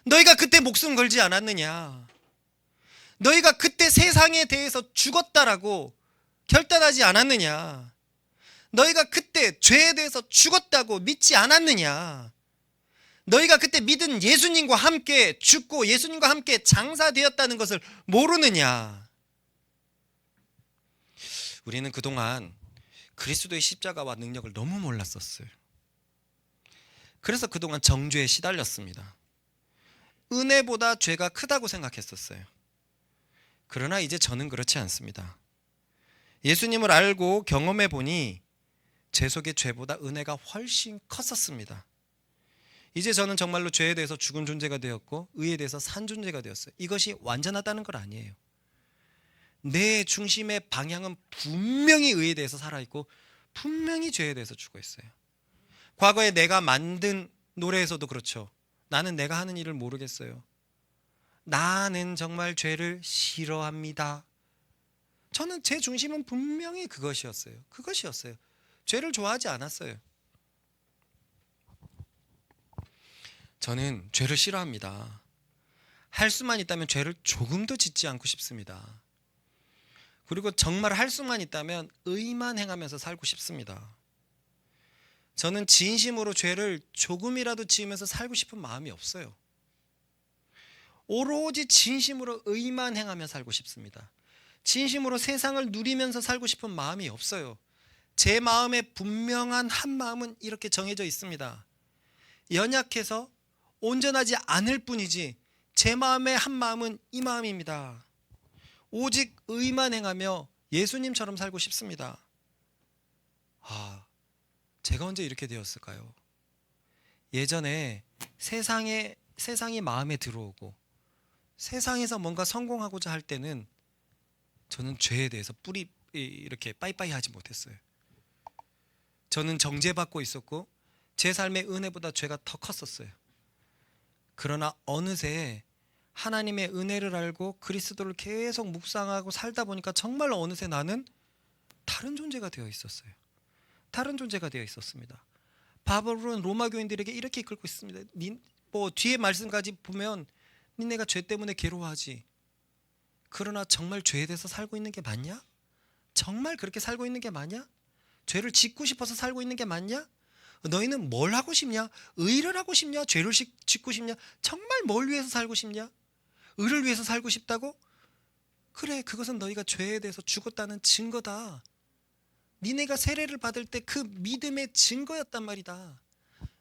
너희가 그때 목숨 걸지 않았느냐? 너희가 그때 세상에 대해서 죽었다라고 결단하지 않았느냐? 너희가 그때 죄에 대해서 죽었다고 믿지 않았느냐? 너희가 그때 믿은 예수님과 함께 죽고 예수님과 함께 장사되었다는 것을 모르느냐? 우리는 그동안 그리스도의 십자가와 능력을 너무 몰랐었어요. 그래서 그동안 정죄에 시달렸습니다. 은혜보다 죄가 크다고 생각했었어요. 그러나 이제 저는 그렇지 않습니다. 예수님을 알고 경험해 보니 제 속의 죄보다 은혜가 훨씬 컸었습니다. 이제 저는 정말로 죄에 대해서 죽은 존재가 되었고 의에 대해서 산 존재가 되었어요. 이것이 완전하다는 건 아니에요. 내 중심의 방향은 분명히 의에 대해서 살아있고 분명히 죄에 대해서 죽어 있어요. 과거에 내가 만든 노래에서도 그렇죠. 나는 내가 하는 일을 모르겠어요. 나는 정말 죄를 싫어합니다. 저는 제 중심은 분명히 그것이었어요. 죄를 좋아하지 않았어요. 저는 죄를 싫어합니다. 할 수만 있다면 죄를 조금도 짓지 않고 싶습니다. 그리고 정말 할 수만 있다면 의만 행하면서 살고 싶습니다. 저는 진심으로 죄를 조금이라도 지으면서 살고 싶은 마음이 없어요. 오로지 진심으로 의만 행하며 살고 싶습니다. 진심으로 세상을 누리면서 살고 싶은 마음이 없어요. 제 마음에 분명한 한 마음은 이렇게 정해져 있습니다. 연약해서 온전하지 않을 뿐이지 제 마음의 한 마음은 이 마음입니다. 오직 의만 행하며 예수님처럼 살고 싶습니다. 제가 언제 이렇게 되었을까요? 예전에 세상이 마음에 들어오고 세상에서 뭔가 성공하고자 할 때는 저는 죄에 대해서 이렇게 빠이빠이 하지 못했어요. 저는 정죄받고 있었고 제 삶의 은혜보다 죄가 더 컸었어요. 그러나 어느새 하나님의 은혜를 알고 그리스도를 계속 묵상하고 살다 보니까 정말 어느새 나는 다른 존재가 되어 있었어요. 다른 존재가 되어 있었습니다. 바울은 로마 교인들에게 이렇게 이끌고 있습니다. 뒤에 말씀까지 보면 니네가 죄 때문에 괴로워하지. 그러나 정말 죄에 대해서 살고 있는 게 맞냐? 정말 그렇게 살고 있는 게 맞냐? 죄를 짓고 싶어서 살고 있는 게 맞냐? 너희는 뭘 하고 싶냐? 의를 하고 싶냐? 죄를 짓고 싶냐? 정말 뭘 위해서 살고 싶냐? 의를 위해서 살고 싶다고? 그래, 그것은 너희가 죄에 대해서 죽었다는 증거다. 니네가 세례를 받을 때 그 믿음의 증거였단 말이다.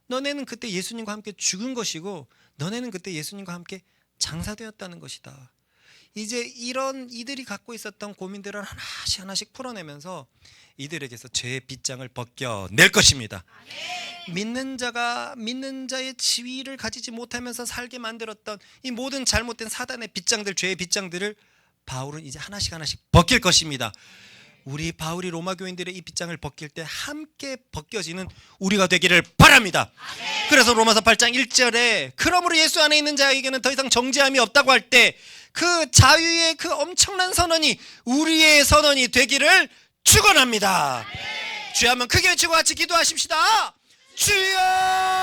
너네는 그때 예수님과 함께 죽은 것이고 너네는 그때 예수님과 함께 장사되었다는 것이다. 이제 이들이 갖고 있었던 고민들을 하나씩 풀어내면서 이들에게서 죄의 빗장을 벗겨낼 것입니다. 믿는 자의 지위를 가지지 못하면서 살게 만들었던 이 모든 잘못된 사단의 빗장들, 죄의 빗장들을 바울은 이제 하나씩 벗길 것입니다. 우리 바울이 로마 교인들의 이 빗장을 벗길 때 함께 벗겨지는 우리가 되기를 바랍니다. 그래서 로마서 8장 1절에 그러므로 예수 안에 있는 자에게는 더 이상 정죄함이 없다고 할 때 그 자유의 그 엄청난 선언이 우리의 선언이 되기를 축원합니다. 주여 한번 크게 외치고 같이 기도하십시다. 주여!